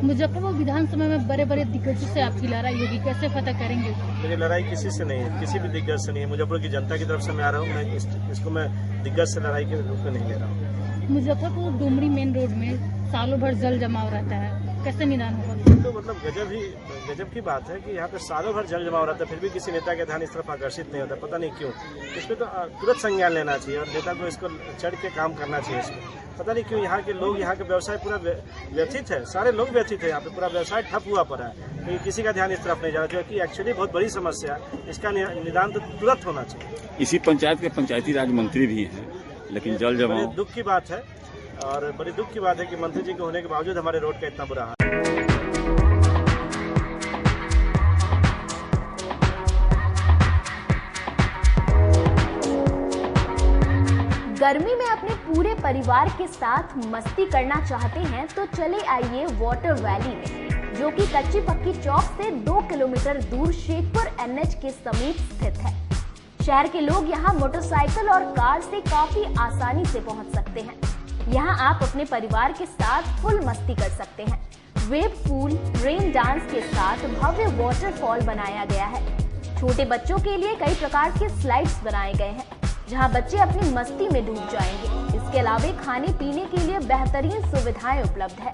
मुजफ्फरपुर विधानसभा में बड़े बड़े दिग्गजों से आपकी लड़ाई होगी, कैसे फतह करेंगे? मेरी लड़ाई किसी से नहीं है, किसी भी दिग्गज से नहीं है। मुजफ्फरपुर की जनता की तरफ से मैं आ रहा हूँ, इसको मैं दिग्गज से लड़ाई के रूप में नहीं ले रहा हूँ। मुजफ्फरपुर डुमरी मेन रोड में सालों भर जल जमाव रहता है, कैसे निदान होगा? तो मतलब गजब की बात है कि यहाँ पे सालों भर जल जमाव रहता है, फिर भी किसी नेता का ध्यान इस तरफ आकर्षित नहीं होता। पता नहीं क्यों। इसमें तो तुरंत संज्ञान लेना चाहिए और नेता को इसको चढ़ के काम करना चाहिए। इसमें पता नहीं क्यों यहाँ के लोग, यहाँ का व्यवसाय पूरा व्यथित है, सारे लोग व्यथित है। यहाँ पे पूरा व्यवसाय ठप हुआ पड़ा है, तो किसी का ध्यान इस तरफ नहीं जा रहा, जो कि एक्चुअली बहुत बड़ी समस्या है। इसका निदान तो तुरंत होना चाहिए। इसी पंचायत के पंचायती राज मंत्री भी हैं, लेकिन जल जमाव दुख की बात है और बड़ी दुख की बात है कि मंत्री जी के होने के बावजूद हमारे रोड का इतना बुरा हाल। गर्मी में अपने पूरे परिवार के साथ मस्ती करना चाहते हैं तो चले आइए वाटर वैली में, जो कि कच्ची पक्की चौक से 2 किलोमीटर दूर शेखपुर NH के समीप स्थित है। शहर के लोग यहाँ मोटरसाइकिल और कार से काफी आसानी से पहुँच सकते हैं। यहाँ आप अपने परिवार के साथ फुल मस्ती कर सकते हैं। वेव पूल, रेन डांस के साथ भव्य वाटरफॉल बनाया गया है। छोटे बच्चों के लिए कई प्रकार के स्लाइड्स बनाए गए हैं, जहां बच्चे अपनी मस्ती में डूब जाएंगे। इसके अलावा खाने पीने के लिए बेहतरीन सुविधाएं उपलब्ध है,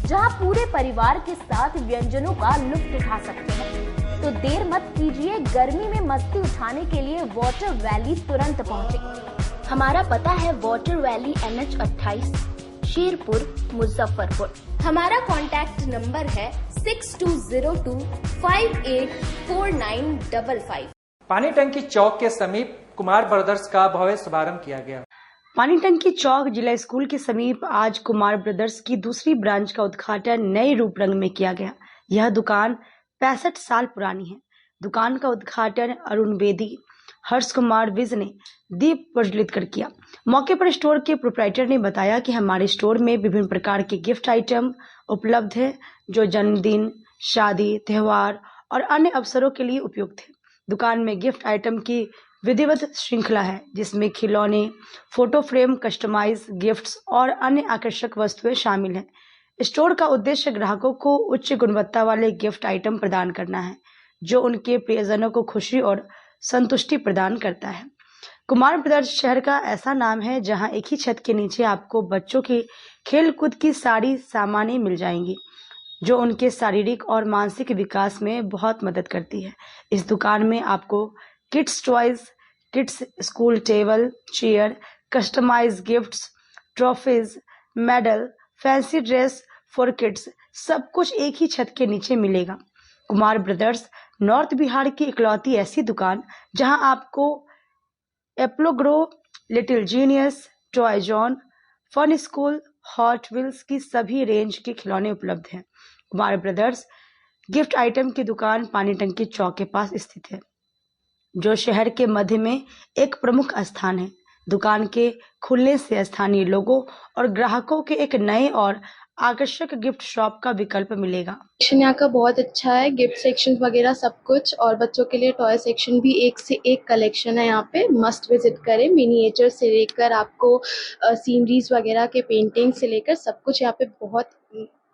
जहां पूरे परिवार के साथ व्यंजनों का लुत्फ उठा सकते हैं। तो देर मत कीजिए, गर्मी में मस्ती उठाने के लिए वाटर वैली तुरंत पहुंचे। हमारा पता है water valley NH 28, Sherpur, Muzaffarpur. हमारा कॉन्टैक्ट नंबर है 6202584955। पानी टंकी चौक के समीप कुमार ब्रदर्स का भव्य शुभारंभ किया गया। पानी टंकी चौक जिला स्कूल के समीप आज कुमार ब्रदर्स की दूसरी ब्रांच का उद्घाटन नए रूप रंग में किया गया। यह दुकान 65 साल पुरानी है। दुकान का उद्घाटन अरुण बेदी, हर्ष कुमार विज ने दीप प्रज्वलित कर किया। मौके पर स्टोर के प्रोप्राइटर ने बताया कि हमारे स्टोर में विभिन्न प्रकार के गिफ्ट आइटम उपलब्ध है जो जन्मदिन, शादी, त्योहार और अन्य अवसरों के लिए उपयुक्त है। दुकान में गिफ्ट आइटम की विधिवत श्रृंखला है जिसमें खिलौने, फोटो फ्रेम, कस्टमाइज गिफ्ट्स और अन्य आकर्षक वस्तुएं शामिल हैं। स्टोर का उद्देश्य ग्राहकों को उच्च गुणवत्ता वाले गिफ्ट आइटम प्रदान करना है जो उनके प्रियजनों को खुशी और संतुष्टि प्रदान करता है। कुमार ब्रदर्स शहर का ऐसा नाम है जहां एक ही छत के नीचे आपको बच्चों के खेल कूद की सारी सामानें मिल जाएंगी जो उनके शारीरिक और मानसिक विकास में बहुत मदद करती है। इस दुकान में आपको kids toys, kids school table, chair, customize gifts, trophies, medal, fancy dress for kids सब कुछ एक ही छत के नीचे मिलेगा। कुमार ब्रदर्स नॉर्थ बिहार की इकलौती ऐसी दुकान जहां आपको एप्लोग्रो, Little Genius, Toy Zone, fun school, Hot Wheels की सभी रेंज के खिलौने उपलब्ध हैं। कुमार ब्रदर्स गिफ्ट आइटम की दुकान पानी टंकी चौक के पास स्थित है जो शहर के मध्य में एक प्रमुख स्थान है। दुकान के खुलने से स्थानीय लोगों और ग्राहकों के एक नए और आकर्षक गिफ्ट शॉप का विकल्प मिलेगा। सेक्शन यहाँ का बहुत अच्छा है, गिफ्ट सेक्शन वगैरह सब कुछ, और बच्चों के लिए टॉय सेक्शन भी एक से एक कलेक्शन है यहाँ पे, मस्ट विजिट करें। मिनिएचर से लेकर आपको सीनरीज वगैरह के पेंटिंग से लेकर सब कुछ यहाँ पे बहुत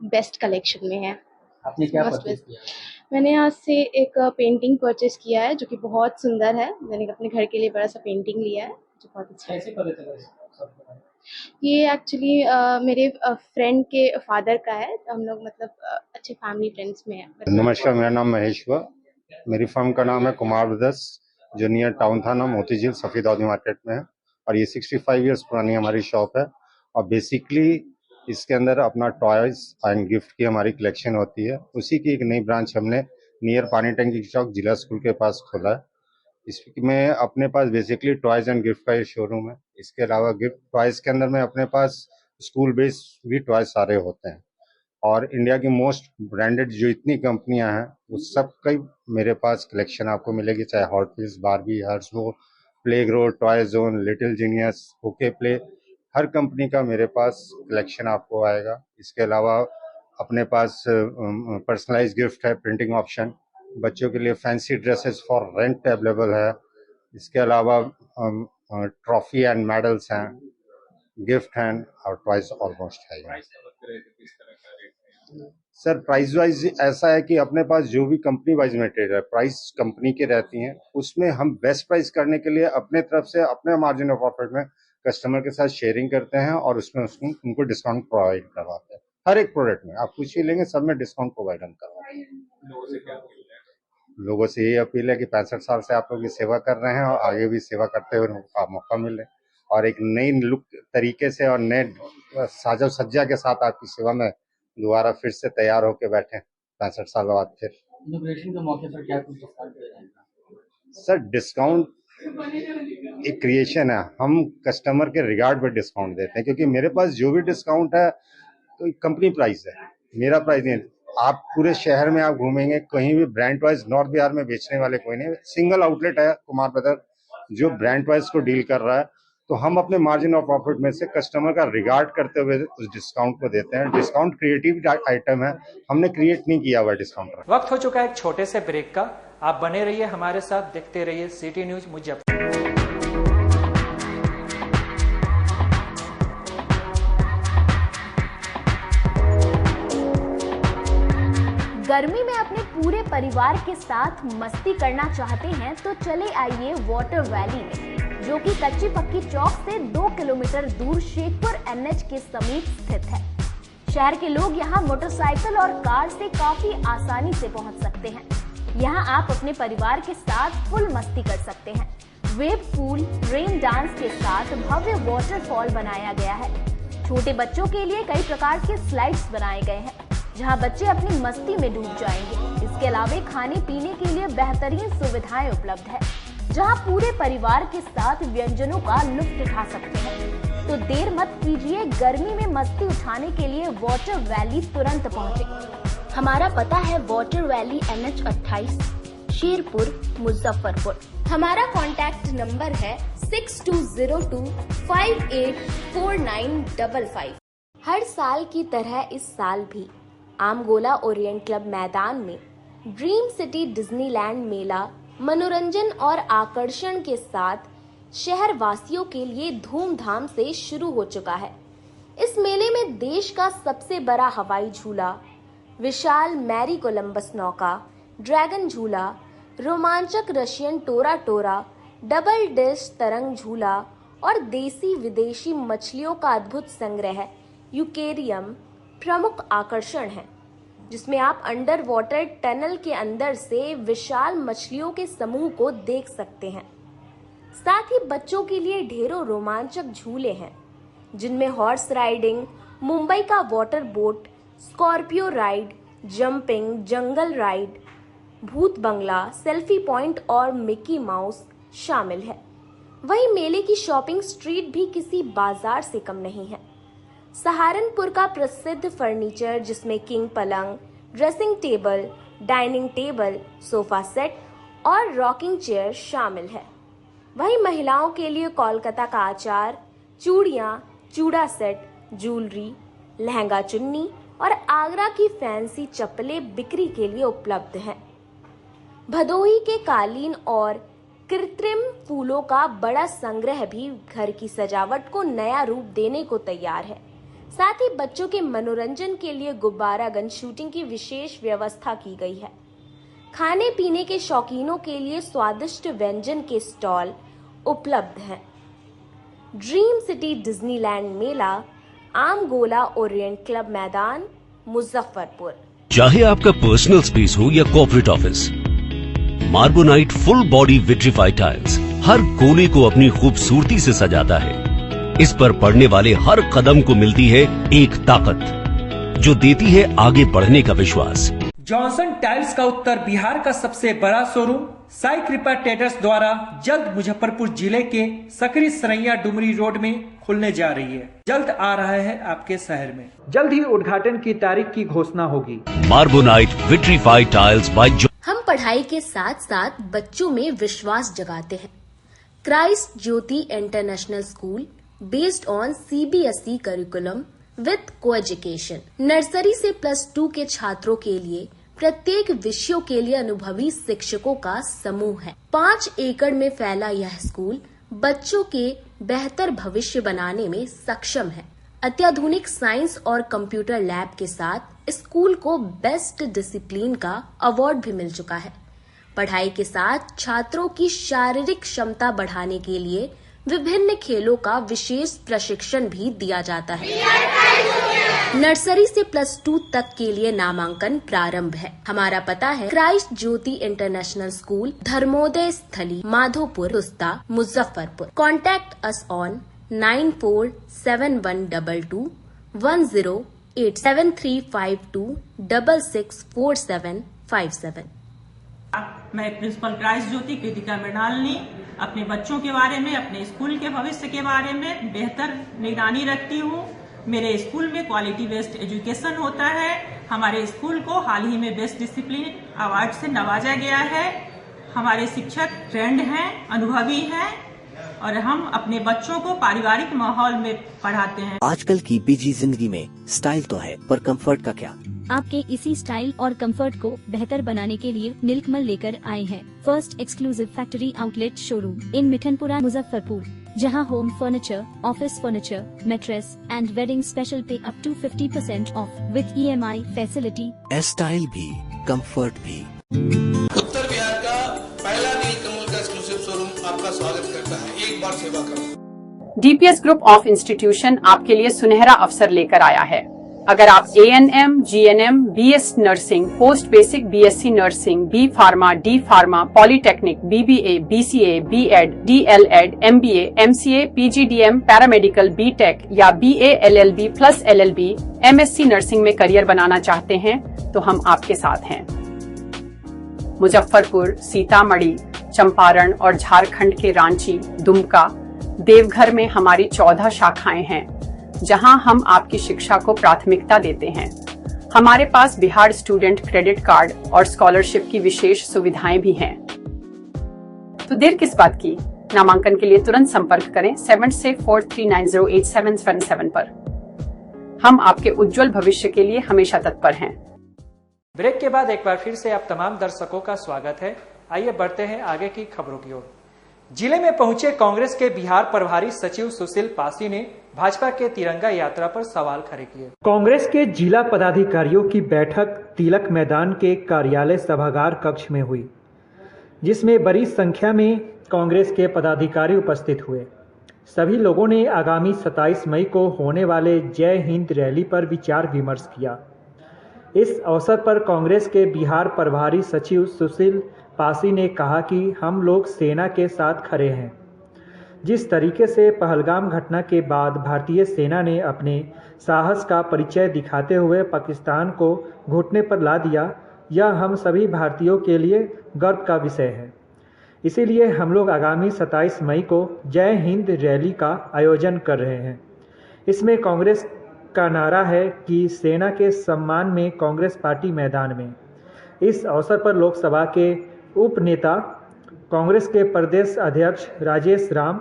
बेस्ट कलेक्शन में है। आपने क्या परचेज किया? मैंने यहाँ से एक पेंटिंग परचेज किया है जो कि बहुत सुंदर है। मैंने अपने घर के लिए बड़ा सा पेंटिंग लिया है जो बहुत अच्छा है। कैसे पता चला? ये एक्चुअली मेरे फ्रेंड के फादर का है, हम लोग मतलब अच्छे फैमिली फ्रेंड्स में हैं। नमस्कार, मेरा नाम महेश हुआ। मेरी फर्म का नाम है कुमार ब्रदर्स जो नियर टाउन थाना मोती झील सफीदौदी मार्केट में है और ये 65 इयर्स पुरानी हमारी शॉप है और बेसिकली इसके अंदर अपना टॉयज एंड गिफ्ट की हमारी कलेक्शन होती है। उसी की एक नई ब्रांच हमने नियर पानी टंकी चौक जिला स्कूल के पास खोला है। इसमें अपने पास बेसिकली टॉयज एंड गिफ्ट का ये शोरूम है। इसके अलावा गिफ्ट टॉयज के अंदर में अपने पास स्कूल बेस्ड भी टॉयज सारे होते हैं और इंडिया की मोस्ट ब्रांडेड जो इतनी कंपनियां हैं उस सब का मेरे पास कलेक्शन आपको मिलेगी, चाहे हॉट व्हील्स, बारबी, हर्सो, Playgro, Toy Zone, Little Genius, okay play, हर कंपनी का मेरे पास कलेक्शन आपको आएगा। इसके अलावा अपने पास पर्सनलाइज गिफ्ट है, प्रिंटिंग ऑप्शन, बच्चों के लिए fancy dresses for rent available है। इसके अलावा ट्रॉफी एंड मेडल्स हैं, गिफ्ट हैं और टॉयज ऑलमोस्ट है। सर प्राइस वाइज ऐसा है कि अपने पास जो भी कंपनी वाइज मटेरियल है प्राइस कंपनी के रहती हैं, उसमें हम बेस्ट प्राइस करने के लिए अपने तरफ से अपने मार्जिन ऑफ प्रॉफिट में कस्टमर के साथ शेयरिंग करते हैं और उसमें उनको डिस्काउंट प्रोवाइड करवाते हैं। हर एक प्रोडक्ट में आप कुछ ही लेंगे सब में डिस्काउंट प्रोवाइड हम करवाते हैं। लोगों से यही अपील है कि 65 साल से आप लोग की सेवा कर रहे हैं और आगे भी सेवा करते हुए मौका मिले और एक नई लुक तरीके से और नए साजो सज्जा के साथ आपकी सेवा में दोबारा फिर से तैयार होकर बैठे 65 साल बाद फिर। इनॉग्रेशन के मौके पर क्या कुछ डिस्काउंट दिया जाएगा? सर डिस्काउंट एक क्रिएशन है, हम कस्टमर के रिगार्ड पे डिस्काउंट देते हैं क्योंकि मेरे पास जो भी डिस्काउंट है तो कंपनी प्राइस है, मेरा प्राइस नहीं। आप पूरे शहर में आप घूमेंगे कहीं भी ब्रांड वाइज नॉर्थ बिहार में बेचने वाले कोई नहीं, सिंगल आउटलेट है कुमार ब्रदर जो ब्रांड वाइज को डील कर रहा है। तो हम अपने मार्जिन ऑफ प्रॉफिट में से कस्टमर का रिगार्ड करते हुए उस डिस्काउंट को देते हैं। डिस्काउंट क्रिएटिव आइटम है, हमने क्रिएट नहीं किया हुआ डिस्काउंट। वक्त हो चुका है एक छोटे से ब्रेक का, आप बने रहिए हमारे साथ, देखते रहिए सिटी न्यूज मुजफ्फरपुर। गर्मी में अपने पूरे परिवार के साथ मस्ती करना चाहते हैं तो चले आइए वाटर वैली में, जो कि कच्ची पक्की चौक से 2 किलोमीटर दूर शेखपुर NH के समीप स्थित है। शहर के लोग यहाँ मोटरसाइकिल और कार से काफी आसानी से पहुँच सकते हैं। यहाँ आप अपने परिवार के साथ फुल मस्ती कर सकते हैं। वेव पूल, रेन डांस के साथ भव्य वाटरफॉल बनाया गया है। छोटे बच्चों के लिए कई प्रकार के स्लाइड्स बनाए गए हैं जहां बच्चे अपनी मस्ती में डूब जाएंगे। इसके अलावा खाने पीने के लिए बेहतरीन सुविधाएं उपलब्ध है, जहां पूरे परिवार के साथ व्यंजनों का लुत्फ उठा सकते हैं। तो देर मत कीजिए, गर्मी में मस्ती उठाने के लिए वाटर वैली तुरंत पहुंचे। हमारा पता है water valley NH 28, Sherpur, Muzaffarpur. हमारा कॉन्टैक्ट नंबर है 6202584955। हर साल की तरह इस साल भी आमगोला ओरिएंट क्लब मैदान में ड्रीम सिटी डिज्नीलैंड मेला मनोरंजन और आकर्षण के साथ शहर वासियों के लिए धूमधाम से शुरू हो चुका है। इस मेले में देश का सबसे बड़ा हवाई झूला, विशाल मैरी कोलंबस नौका, ड्रैगन झूला, रोमांचक रशियन टोरा टोरा, डबल डिश तरंग झूला और देसी विदेशी मछलियों का अद्भुत संग्रह यूकेरियम प्रमुख आकर्षण है, जिसमें आप अंडर वाटर टनल के अंदर से विशाल मछलियों के समूह को देख सकते हैं। साथ ही बच्चों के लिए ढेरों रोमांचक झूले हैं, जिनमें हॉर्स राइडिंग, मुंबई का water boat, Scorpio ride, jumping, jungle ride, भूत बंगला, सेल्फी पॉइंट और मिकी माउस शामिल है। वहीं मेले की शॉपिंग स्ट्रीट भी किसी बाजार से कम नहीं है। सहारनपुर का प्रसिद्ध फर्नीचर, जिसमें किंग पलंग, dressing table, dining table, sofa set और रॉकिंग चेयर शामिल है। वहीं महिलाओं के लिए कोलकाता का आचार, चूड़ियां, चूड़ा सेट, ज्वेलरी, लहंगा चुन्नी और आगरा की फैंसी चप्पलें बिक्री के लिए उपलब्ध हैं। भदोही के कालीन और कृत्रिम फूलों का बड़ा संग्रह भी घर की सजावट को नया रूप देने को तैयार है। साथ ही बच्चों के मनोरंजन के लिए गुब्बारा गन शूटिंग की विशेष व्यवस्था की गई है। खाने पीने के शौकीनों के लिए स्वादिष्ट व्यंजन के स्टॉल उपलब्ध हैं। Dream city Disneyland Mela, Amgola orient club मैदान, मुजफ्फरपुर। चाहे आपका पर्सनल स्पेस हो या corporate office, Marbonite full body vitrified tiles हर कोने को अपनी खूबसूरती से सजाता है। इस पर पड़ने वाले हर कदम को मिलती है एक ताकत, जो देती है आगे बढ़ने का विश्वास। जॉनसन टाइल्स का उत्तर बिहार का सबसे बड़ा शोरूम साई कृपा ट्रेडर्स द्वारा जल्द मुजफ्फरपुर जिले के सकरी सरैया डुमरी रोड में खुलने जा रही है। जल्द आ रहा है आपके शहर में। जल्द ही उद्घाटन की तारीख की घोषणा होगी। मार्बोनाइट विट्रीफाइड टाइल्स बाय हम पढ़ाई के साथ साथ बच्चों में विश्वास जगाते हैं। Christ Jyoti international school based on CBSE curriculum with coeducation. Nursery से +2 के छात्रों के लिए प्रत्येक विषयों के लिए अनुभवी शिक्षकों का समूह है। 5 एकड़ में फैला यह स्कूल बच्चों के बेहतर भविष्य बनाने में सक्षम है। अत्याधुनिक साइंस और कंप्यूटर लैब के साथ स्कूल को बेस्ट डिसिप्लिन का अवार्ड भी मिल चुका है। पढ़ाई के साथ छात्रों की शारीरिक क्षमता बढ़ाने के लिए विभिन्न खेलों का विशेष प्रशिक्षण भी दिया जाता है। नर्सरी से +2 तक के लिए नामांकन प्रारंभ है। हमारा पता है Christ Jyoti international school, Dharmoday Sthali, Madhopur, Rusta, Muzaffarpur. Contact us on 9472227352664757। मैं प्रिंसिपल क्राइस्ट ज्योति कृतिका मृणालिनी अपने बच्चों के बारे में, अपने स्कूल के भविष्य के बारे में बेहतर निगरानी रखती हूँ। मेरे स्कूल में क्वालिटी बेस्ड एजुकेशन होता है। हमारे स्कूल को हाल ही में बेस्ट डिसिप्लिन अवार्ड से नवाजा गया है। हमारे शिक्षक ट्रेंड हैं, अनुभवी हैं और हम अपने बच्चों को पारिवारिक माहौल में पढ़ाते हैं। आजकल की बिजी जिंदगी में स्टाइल तो है, पर कंफर्ट का क्या? आपके इसी स्टाइल और कंफर्ट को बेहतर बनाने के लिए नीलकमल लेकर आए हैं first exclusive factory outlet showroom in Mithanpura, Muzaffarpur, जहां home furniture, office furniture, mattress and wedding special पे up to 50% off with EMI facility. Style भी, कंफर्ट भी। उत्तर बिहार का पहला नीलकमल का एक्सक्लूसिव शोरूम आपका स्वागत करता है। एक बार सेवा करो। DPS ग्रुप ऑफ इंस्टीट्यूशन आपके लिए सुनहरा अवसर लेकर आया है। अगर आप ANM, GNM, BS nursing, post basic BSc nursing, B pharma, D pharma, polytechnic, BBA, BCA, B.Ed, DLEd, MBA, MCA, PGDM, paramedical, BTech या BA LLB plus LLB, MSc nursing में करियर बनाना चाहते हैं तो हम आपके साथ हैं। मुजफ्फरपुर, सीतामढ़ी, चंपारण और झारखंड के रांची, दुमका, देवघर में हमारी 14 शाखाएं हैं, जहां हम आपकी शिक्षा को प्राथमिकता देते हैं। हमारे पास बिहार स्टूडेंट क्रेडिट कार्ड और स्कॉलरशिप की विशेष सुविधाएं भी हैं। तो देर किस बात की, नामांकन के लिए तुरंत संपर्क करें 7643908777 पर। हम आपके उज्जवल भविष्य के लिए हमेशा तत्पर हैं। ब्रेक के बाद एक बार फिर से आप तमाम दर्शकों का स्वागत है। आइए बढ़ते हैं आगे की खबरों की ओर। जिले में पहुंचे कांग्रेस के बिहार प्रभारी सचिव सुशील पासी ने भाजपा के तिरंगा यात्रा पर सवाल खड़े किए। कांग्रेस के जिला पदाधिकारियों की बैठक तिलक मैदान के कार्यालय सभागार कक्ष में हुई, जिसमें बड़ी संख्या में कांग्रेस के पदाधिकारी उपस्थित हुए। सभी लोगों ने आगामी 27 मई को होने वाले जय हिंद रैली पर विचार विमर्श किया। इस अवसर पर कांग्रेस के बिहार प्रभारी सचिव सुशील पासी ने कहा कि हम लोग सेना के साथ खड़े हैं। जिस तरीके से पहलगाम घटना के बाद भारतीय सेना ने अपने साहस का परिचय दिखाते हुए पाकिस्तान को घुटने पर ला दिया, यह हम सभी भारतीयों के लिए गर्व का विषय है। इसीलिए हम लोग आगामी 27 मई को जय हिंद रैली का आयोजन कर रहे हैं। इसमें कांग्रेस का नारा है कि सेना के सम्मान में कांग्रेस पार्टी मैदान में। इस अवसर पर लोकसभा के उप नेता, कांग्रेस के प्रदेश अध्यक्ष राजेश राम,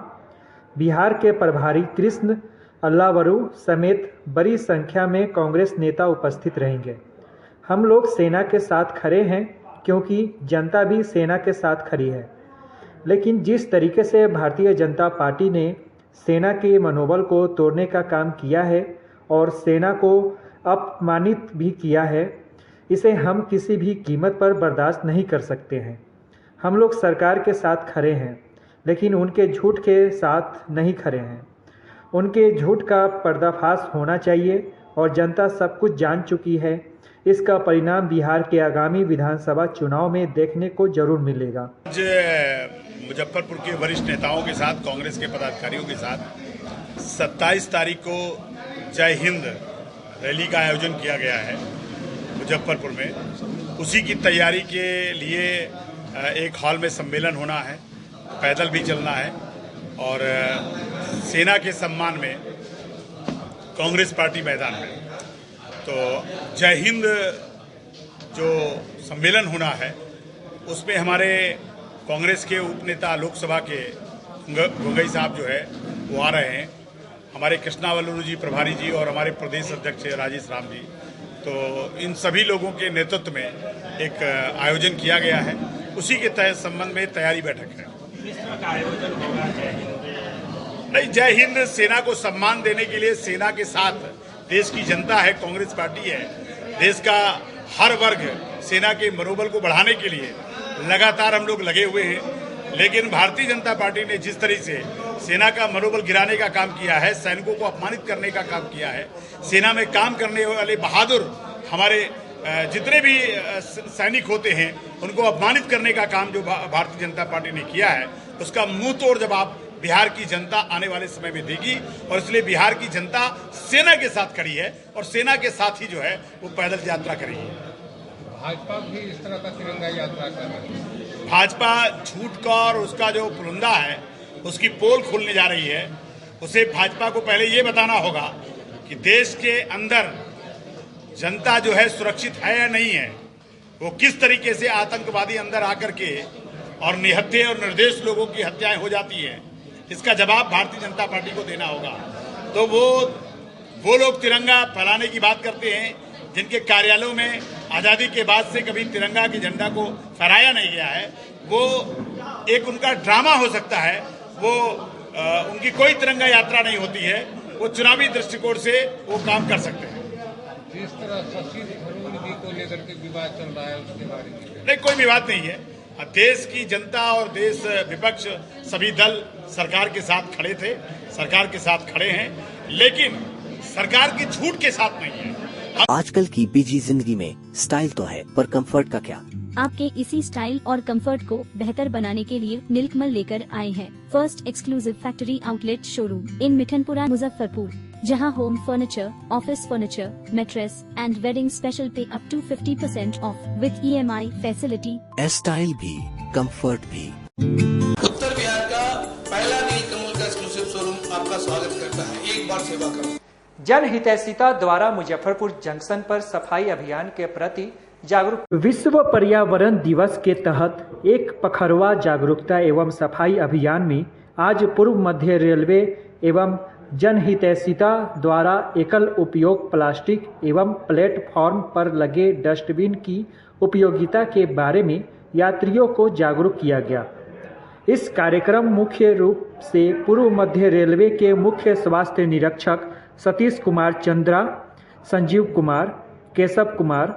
बिहार के प्रभारी कृष्ण अल्लावरू समेत बड़ी संख्या में कांग्रेस नेता उपस्थित रहेंगे। हम लोग सेना के साथ खड़े हैं क्योंकि जनता भी सेना के साथ खड़ी है। लेकिन जिस तरीके से भारतीय जनता पार्टी ने सेना के मनोबल को तोड़ने का काम किया है और सेना को अपमानित भी किया है, इसे हम किसी भी कीमत पर बर्दाश्त नहीं कर सकते हैं। हम लोग सरकार के साथ खड़े हैं, लेकिन उनके झूठ के साथ नहीं खड़े हैं। उनके झूठ का पर्दाफाश होना चाहिए और जनता सब कुछ जान चुकी है। इसका परिणाम बिहार के आगामी विधानसभा चुनाव में देखने को जरूर मिलेगा। आज मुजफ्फरपुर के वरिष्ठ नेताओं के साथ, कांग्रेस के पदाधिकारियों के साथ 27 तारीख को जय हिंद रैली का आयोजन किया गया है मुजफ्फरपुर में। उसी की तैयारी के लिए एक हॉल में सम्मेलन होना है, पैदल भी चलना है और सेना के सम्मान में कांग्रेस पार्टी मैदान में। तो जय हिंद जो सम्मेलन होना है उसमें हमारे कांग्रेस के उपनेता लोकसभा के गोगई साहब जो है वो आ रहे हैं, हमारे कृष्णा वल्लू जी प्रभारी जी और हमारे प्रदेश अध्यक्ष राजेश राम जी। तो इन सभी लोगों के नेतृत्व में एक आयोजन किया गया है। उसी के तहत संबंध में तैयारी बैठक है। नहीं, जय हिंद सेना को सम्मान देने के लिए सेना के साथ देश की जनता है, कांग्रेस पार्टी है। देश का हर वर्ग सेना के मनोबल को बढ़ाने के लिए लगातार हम लोग लगे हुए हैं। लेकिन भारतीय जनता पार्टी ने जिस तरह से सेना का मनोबल गिराने का काम किया है, सैनिकों को अपमानित करने का काम किया है, सेना में काम करने वाले बहादुर हमारे जितने भी सैनिक होते हैं उनको अपमानित करने का काम जो भारतीय जनता पार्टी ने किया है, उसका मुंह तोड़ जवाब बिहार की जनता आने वाले समय में देगी। और इसलिए बिहार की जनता सेना के साथ खड़ी है और सेना के साथ ही जो है वो पैदल यात्रा करेगी। भाजपा भी इस तरह का तिरंगा यात्रा कर रही है। भाजपा झूठ का और उसका जो पुलंदा है उसकी पोल खोलने जा रही है। उसे भाजपा को पहले ये बताना होगा कि देश के अंदर जनता जो है सुरक्षित है या नहीं है। वो किस तरीके से आतंकवादी अंदर आकर के और निहत्थे और निर्दोष लोगों की हत्याएं हो जाती हैं, इसका जवाब भारतीय जनता पार्टी को देना होगा। तो वो लोग तिरंगा फहराने की बात करते हैं जिनके कार्यालयों में आज़ादी के बाद से कभी तिरंगा के झंडा को फहराया नहीं गया है। वो एक उनका ड्रामा हो सकता है, वो उनकी कोई तिरंगा यात्रा नहीं होती है। वो चुनावी दृष्टिकोण से वो काम कर सकते हैं। जिस तरह शशि थरूर जी को लेकर के विवाद चल रहा है उसके बारे में नहीं, कोई विवाद नहीं है। देश की जनता और देश विपक्ष सभी दल सरकार के साथ खड़े थे, सरकार के साथ खड़े हैं, लेकिन सरकार की झूठ के साथ नहीं है। आजकल की बिजी जिंदगी में स्टाइल तो है, पर कंफर्ट का क्या? आपके इसी स्टाइल और कंफर्ट को बेहतर बनाने के लिए नीलकमल लेकर आए हैं first exclusive factory outlet showroom in Mithanpura Muzaffarpur, जहां home furniture, office furniture, mattress and wedding special पे up to 50% off with EMI facility. Style भी, कंफर्ट भी। उत्तर बिहार का पहला नीलकमल का एक्सक्लूसिव शोरूम आपका स्वागत करता है। एक बार सेवा करो। जनहितैषिता द्वारा मुजफ्फरपुर जंक्शन पर सफाई अभियान के प्रति जागरूक। विश्व पर्यावरण दिवस के तहत एक पखरवा जागरूकता एवं सफाई अभियान में आज पूर्व मध्य रेलवे एवं जनहितैषिता द्वारा एकल उपयोग प्लास्टिक एवं प्लेटफॉर्म पर लगे डस्टबिन की उपयोगिता के बारे में यात्रियों को जागरूक किया गया। इस कार्यक्रम मुख्य रूप से पूर्व मध्य रेलवे के मुख्य स्वास्थ्य निरीक्षक सतीश कुमार चंद्रा, संजीव कुमार, केशव कुमार,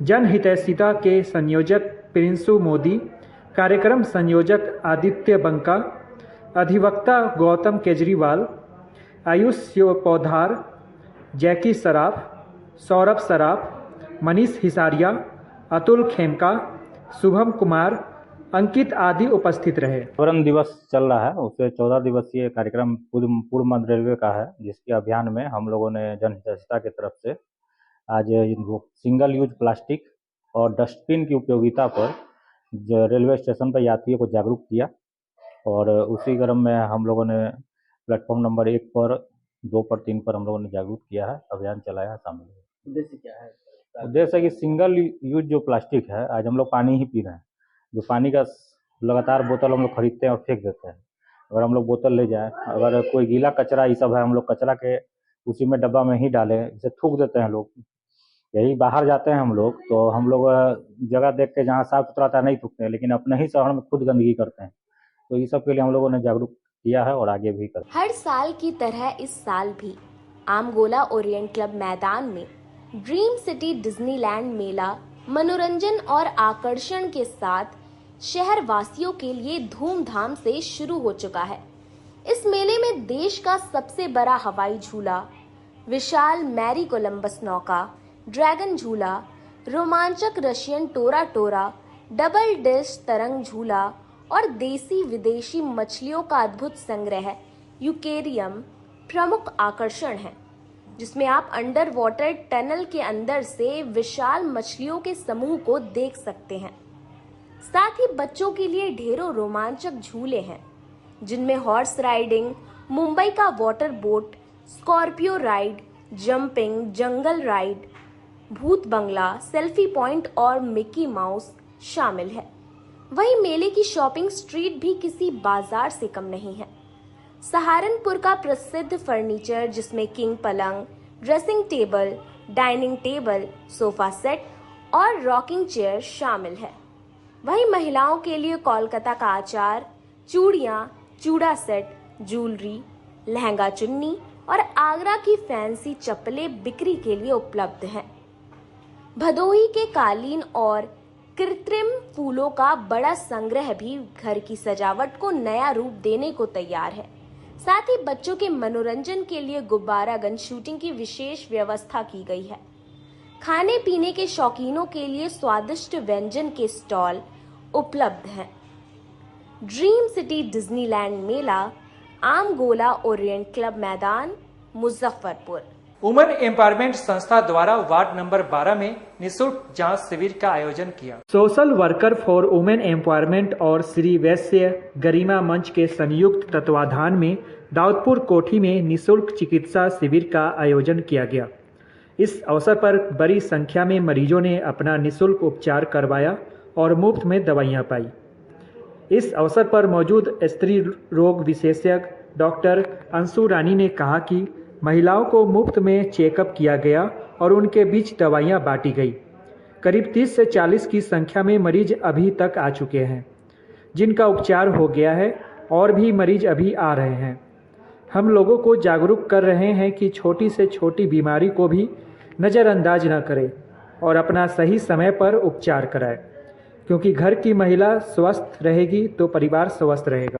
जनहितैषिता के संयोजक प्रिंसु मोदी, कार्यक्रम संयोजक आदित्य बंका, अधिवक्ता गौतम केजरीवाल, आयुष पौधार, जैकी सराफ, सौरभ सराफ, मनीष हिसारिया, अतुल खेमका, शुभम कुमार, अंकित आदि उपस्थित रहे। पर्यावरण दिवस चल रहा है, उससे 14 दिवसीय कार्यक्रम पूर्व मध्य रेलवे का है, जिसके अभियान में हम लोगों ने जनहितैषिता की तरफ से आज सिंगल यूज प्लास्टिक और डस्टबिन की उपयोगिता पर रेलवे स्टेशन पर यात्रियों को जागरूक किया और उसी क्रम में हम लोगों ने प्लेटफॉर्म नंबर 1 पर, 2 पर, 3 पर हम लोगों ने जागरूक किया है, अभियान चलाया है शामिल। उद्देश्य क्या है? उद्देश्य है कि सिंगल यूज जो प्लास्टिक है, आज हम लोग पानी ही पी रहे हैं, जो पानी का लगातार बोतल हम लोग खरीदते हैं और फेंक देते हैं। अगर हम लोग बोतल ले जाएं, अगर कोई गीला कचरा ये सब है, हम लोग कचरा के उसी में डब्बा में ही डालें, इसे थूक देते हैं लोग। यही बाहर जाते हैं हम लोग, तो हम लोग जगह देख के जहाँ साफ सुथरा था नहीं थूकते हैं, लेकिन अपने ही शहर में खुद गंदगी करते हैं। तो ये सब के लिए हम लोगों ने जागरूक किया है और आगे भी कर। हर साल की तरह इस साल भी आमगोला ओरिएंट क्लब मैदान में ड्रीम सिटी डिज्नीलैंड मेला मनोरंजन और आकर्षण के साथ शहर वासियों के लिए धूमधाम से शुरू हो चुका है। इस मेले में देश का सबसे बड़ा हवाई झूला, विशाल मैरी कोलंबस नौका, ड्रैगन झूला, रोमांचक रशियन टोरा टोरा, डबल डिश तरंग झूला और देसी विदेशी मछलियों का अद्भुत संग्रह यूकेरियम प्रमुख आकर्षण है, जिसमें आप अंडर वाटर टनल के अंदर से विशाल मछलियों के समूह को देख सकते हैं। साथ ही बच्चों के लिए ढेरों रोमांचक झूले हैं, जिनमें हॉर्स राइडिंग, मुंबई का water boat, Scorpio ride, jumping, jungle ride, भूत बंगला, सेल्फी पॉइंट और मिकी माउस शामिल है। वहीं मेले की शॉपिंग स्ट्रीट भी किसी बाजार से कम नहीं है। सहारनपुर का प्रसिद्ध फर्नीचर, जिसमें किंग पलंग, dressing table, dining table, sofa set और रॉकिंग चेयर शामिल है। वहीं महिलाओं के लिए कोलकाता का आचार, चूड़ियां, चूड़ा सेट, ज्वेलरी, लहंगा चुन्नी और आगरा की फैंसी चप्पलें बिक्री के लिए उपलब्ध हैं। भदोही के कालीन और कृत्रिम फूलों का बड़ा संग्रह भी घर की सजावट को नया रूप देने को तैयार है। साथ ही बच्चों के मनोरंजन के लिए गुब्बारा गन शूटिंग की विशेष व्यवस्था की गई है। खाने पीने के शौकीनों के लिए स्वादिष्ट व्यंजन के स्टॉल उपलब्ध हैं। Dream city Disneyland Mela Amgola orient club मैदान, मुजफ्फरपुर। वुमेन एम्पावरमेंट संस्था द्वारा वार्ड नंबर 12 में निःशुल्क जांच शिविर का आयोजन किया। Social worker for women empowerment और श्री वैश्य गरिमा मंच के संयुक्त तत्वाधान में दाऊदपुर कोठी में निःशुल्क चिकित्सा शिविर का आयोजन किया गया। इस अवसर पर बड़ी संख्या में मरीजों ने अपना निःशुल्क उपचार करवाया और मुफ्त में दवाइयां पाई। इस अवसर पर मौजूद स्त्री रोग विशेषज्ञ डॉक्टर अंशु रानी ने कहा कि महिलाओं को मुफ्त में चेकअप किया गया और उनके बीच दवाइयां बांटी गई। करीब 30 से 40 की संख्या में मरीज अभी तक आ चुके हैं, जिनका उपचार हो गया है और भी मरीज अभी आ रहे हैं। हम लोगों को जागरूक कर रहे हैं कि छोटी से छोटी बीमारी को भी नज़रअंदाज न करें और अपना सही समय पर उपचार कराएं, क्योंकि घर की महिला स्वस्थ रहेगी तो परिवार स्वस्थ रहेगा।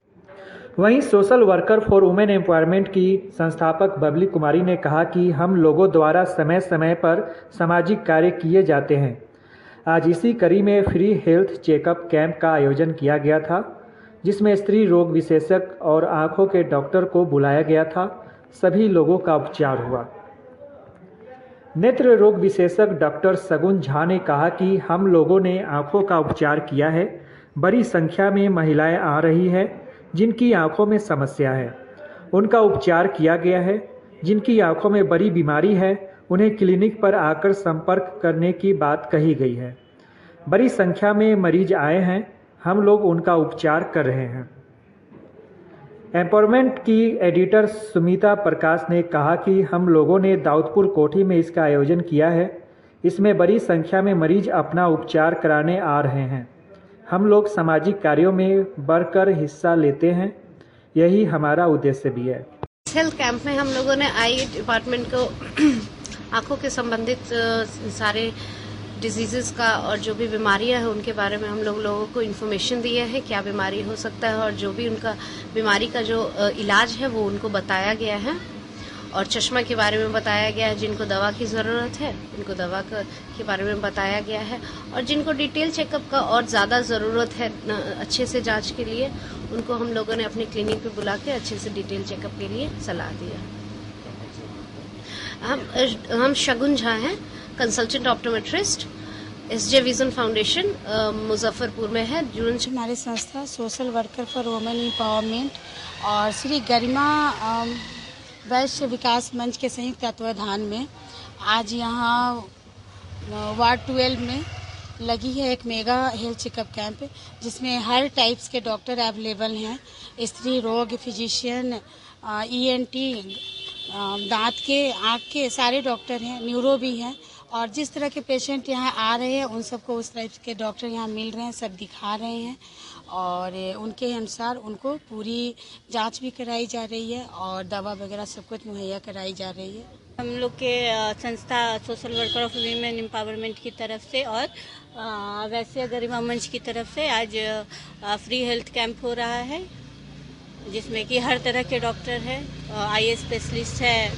वहीं social worker for women empowerment की संस्थापक बबली कुमारी ने कहा कि हम लोगों द्वारा समय समय पर सामाजिक कार्य किए जाते हैं। आज इसी कड़ी में फ्री हेल्थ चेकअप कैंप का आयोजन किया गया था, जिसमें स्त्री रोग विशेषज्ञ और आंखों के डॉक्टर को बुलाया गया था। सभी लोगों का उपचार हुआ। नेत्र रोग विशेषज्ञ डॉक्टर सगुन झा ने कहा कि हम लोगों ने आंखों का उपचार किया है। बड़ी संख्या में महिलाएं आ रही हैं जिनकी आंखों में समस्या है, उनका उपचार किया गया है। जिनकी आंखों में बड़ी बीमारी है, उन्हें क्लिनिक पर आकर संपर्क करने की बात कही गई है। बड़ी संख्या में मरीज आए हैं, हम लोग उनका उपचार कर रहे हैं। एम्पावरमेंट की एडिटर सुमिता प्रकाश ने कहा कि हम लोगों ने दाऊदपुर कोठी में इसका आयोजन किया है। इसमें बड़ी संख्या में मरीज अपना उपचार कराने आ रहे हैं। हम लोग सामाजिक कार्यों में बढ़कर हिस्सा लेते हैं, यही हमारा उद्देश्य भी है। हेल्थ कैंप में हम लोगों ने आई डिपार्टमेंट को आंखों के संबंधित सारे डिजीज़ेस का और जो भी बीमारियां हैं उनके बारे में हम लोगों को इन्फॉर्मेशन दिया है, क्या बीमारी हो सकता है और जो भी उनका बीमारी का जो इलाज है वो उनको बताया गया है। और चश्मा के बारे में बताया गया है, जिनको दवा की ज़रूरत है उनको दवा के बारे में बताया गया है, और जिनको डिटेल चेकअप का और ज़्यादा ज़रूरत है अच्छे से जांच के लिए, उनको हम लोगों ने अपने क्लिनिक पे बुला के अच्छे से डिटेल चेकअप के लिए सलाह दिया। हम शगुन झा हैं, consultant optometrist, SJ vision foundation Muzaffarpur में है। हमारी संस्था social worker for women empowerment और श्री गरिमा वैश्य विकास मंच के संयुक्त तत्वावधान में आज यहाँ वार्ड 12 में लगी है एक मेगा हेल्थ चेकअप कैंप, जिसमें हर टाइप्स के डॉक्टर अवेलेबल हैं। स्त्री रोग, फिजिशियन, ENT, दांत के, आँख के सारे डॉक्टर हैं, न्यूरो भी हैं, और जिस तरह के पेशेंट यहाँ आ रहे हैं उन सबको उस टाइप के डॉक्टर यहाँ मिल रहे हैं, सब दिखा रहे हैं और उनके अनुसार उनको पूरी जांच भी कराई जा रही है और दवा वगैरह सब कुछ मुहैया कराई जा रही है। हम लोग के संस्था social worker of women empowerment की तरफ से और वैसे गरिमा मंच की तरफ से आज फ्री हेल्थ कैंप हो रहा है, जिसमें कि हर तरह के डॉक्टर है, आई स्पेशलिस्ट है,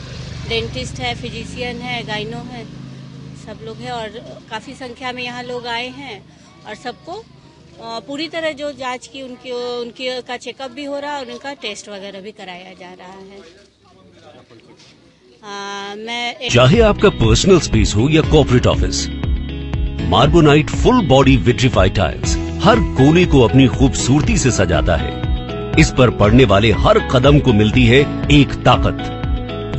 डेंटिस्ट है, फिजिशियन है, गाइनो है, सब लोग हैं और काफ़ी संख्या में यहाँ लोग आए हैं और सबको पूरी तरह जो जांच की उनकी का चेकअप भी हो रहा है और उनका टेस्ट वगैरह भी कराया जा रहा है। चाहे आपका पर्सनल स्पेस हो या corporate office, Marbonite full body vitrified tiles हर कोने को अपनी खूबसूरती से सजाता है। इस पर पड़ने वाले हर कदम को मिलती है एक ताकत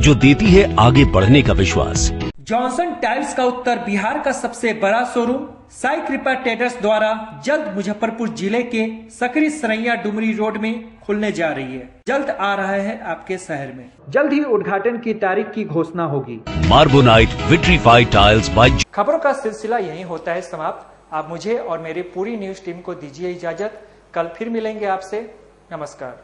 जो देती है आगे बढ़ने का विश्वास। जॉनसन टाइल्स का उत्तर बिहार का सबसे बड़ा शोरूम साई कृपा ट्रेडर्स द्वारा जल्द मुजफ्फरपुर जिले के सकरी सरैया डुमरी रोड में खुलने जा रही है। जल्द आ रहा है आपके शहर में। जल्द ही उद्घाटन की तारीख की घोषणा होगी। मार्बोनाइट विट्रीफाइड टाइल्स बाय। खबरों का सिलसिला यहीं होता है समाप्त। आप मुझे और मेरी पूरी न्यूज टीम को दीजिए इजाजत। कल फिर मिलेंगे आपसे। नमस्कार।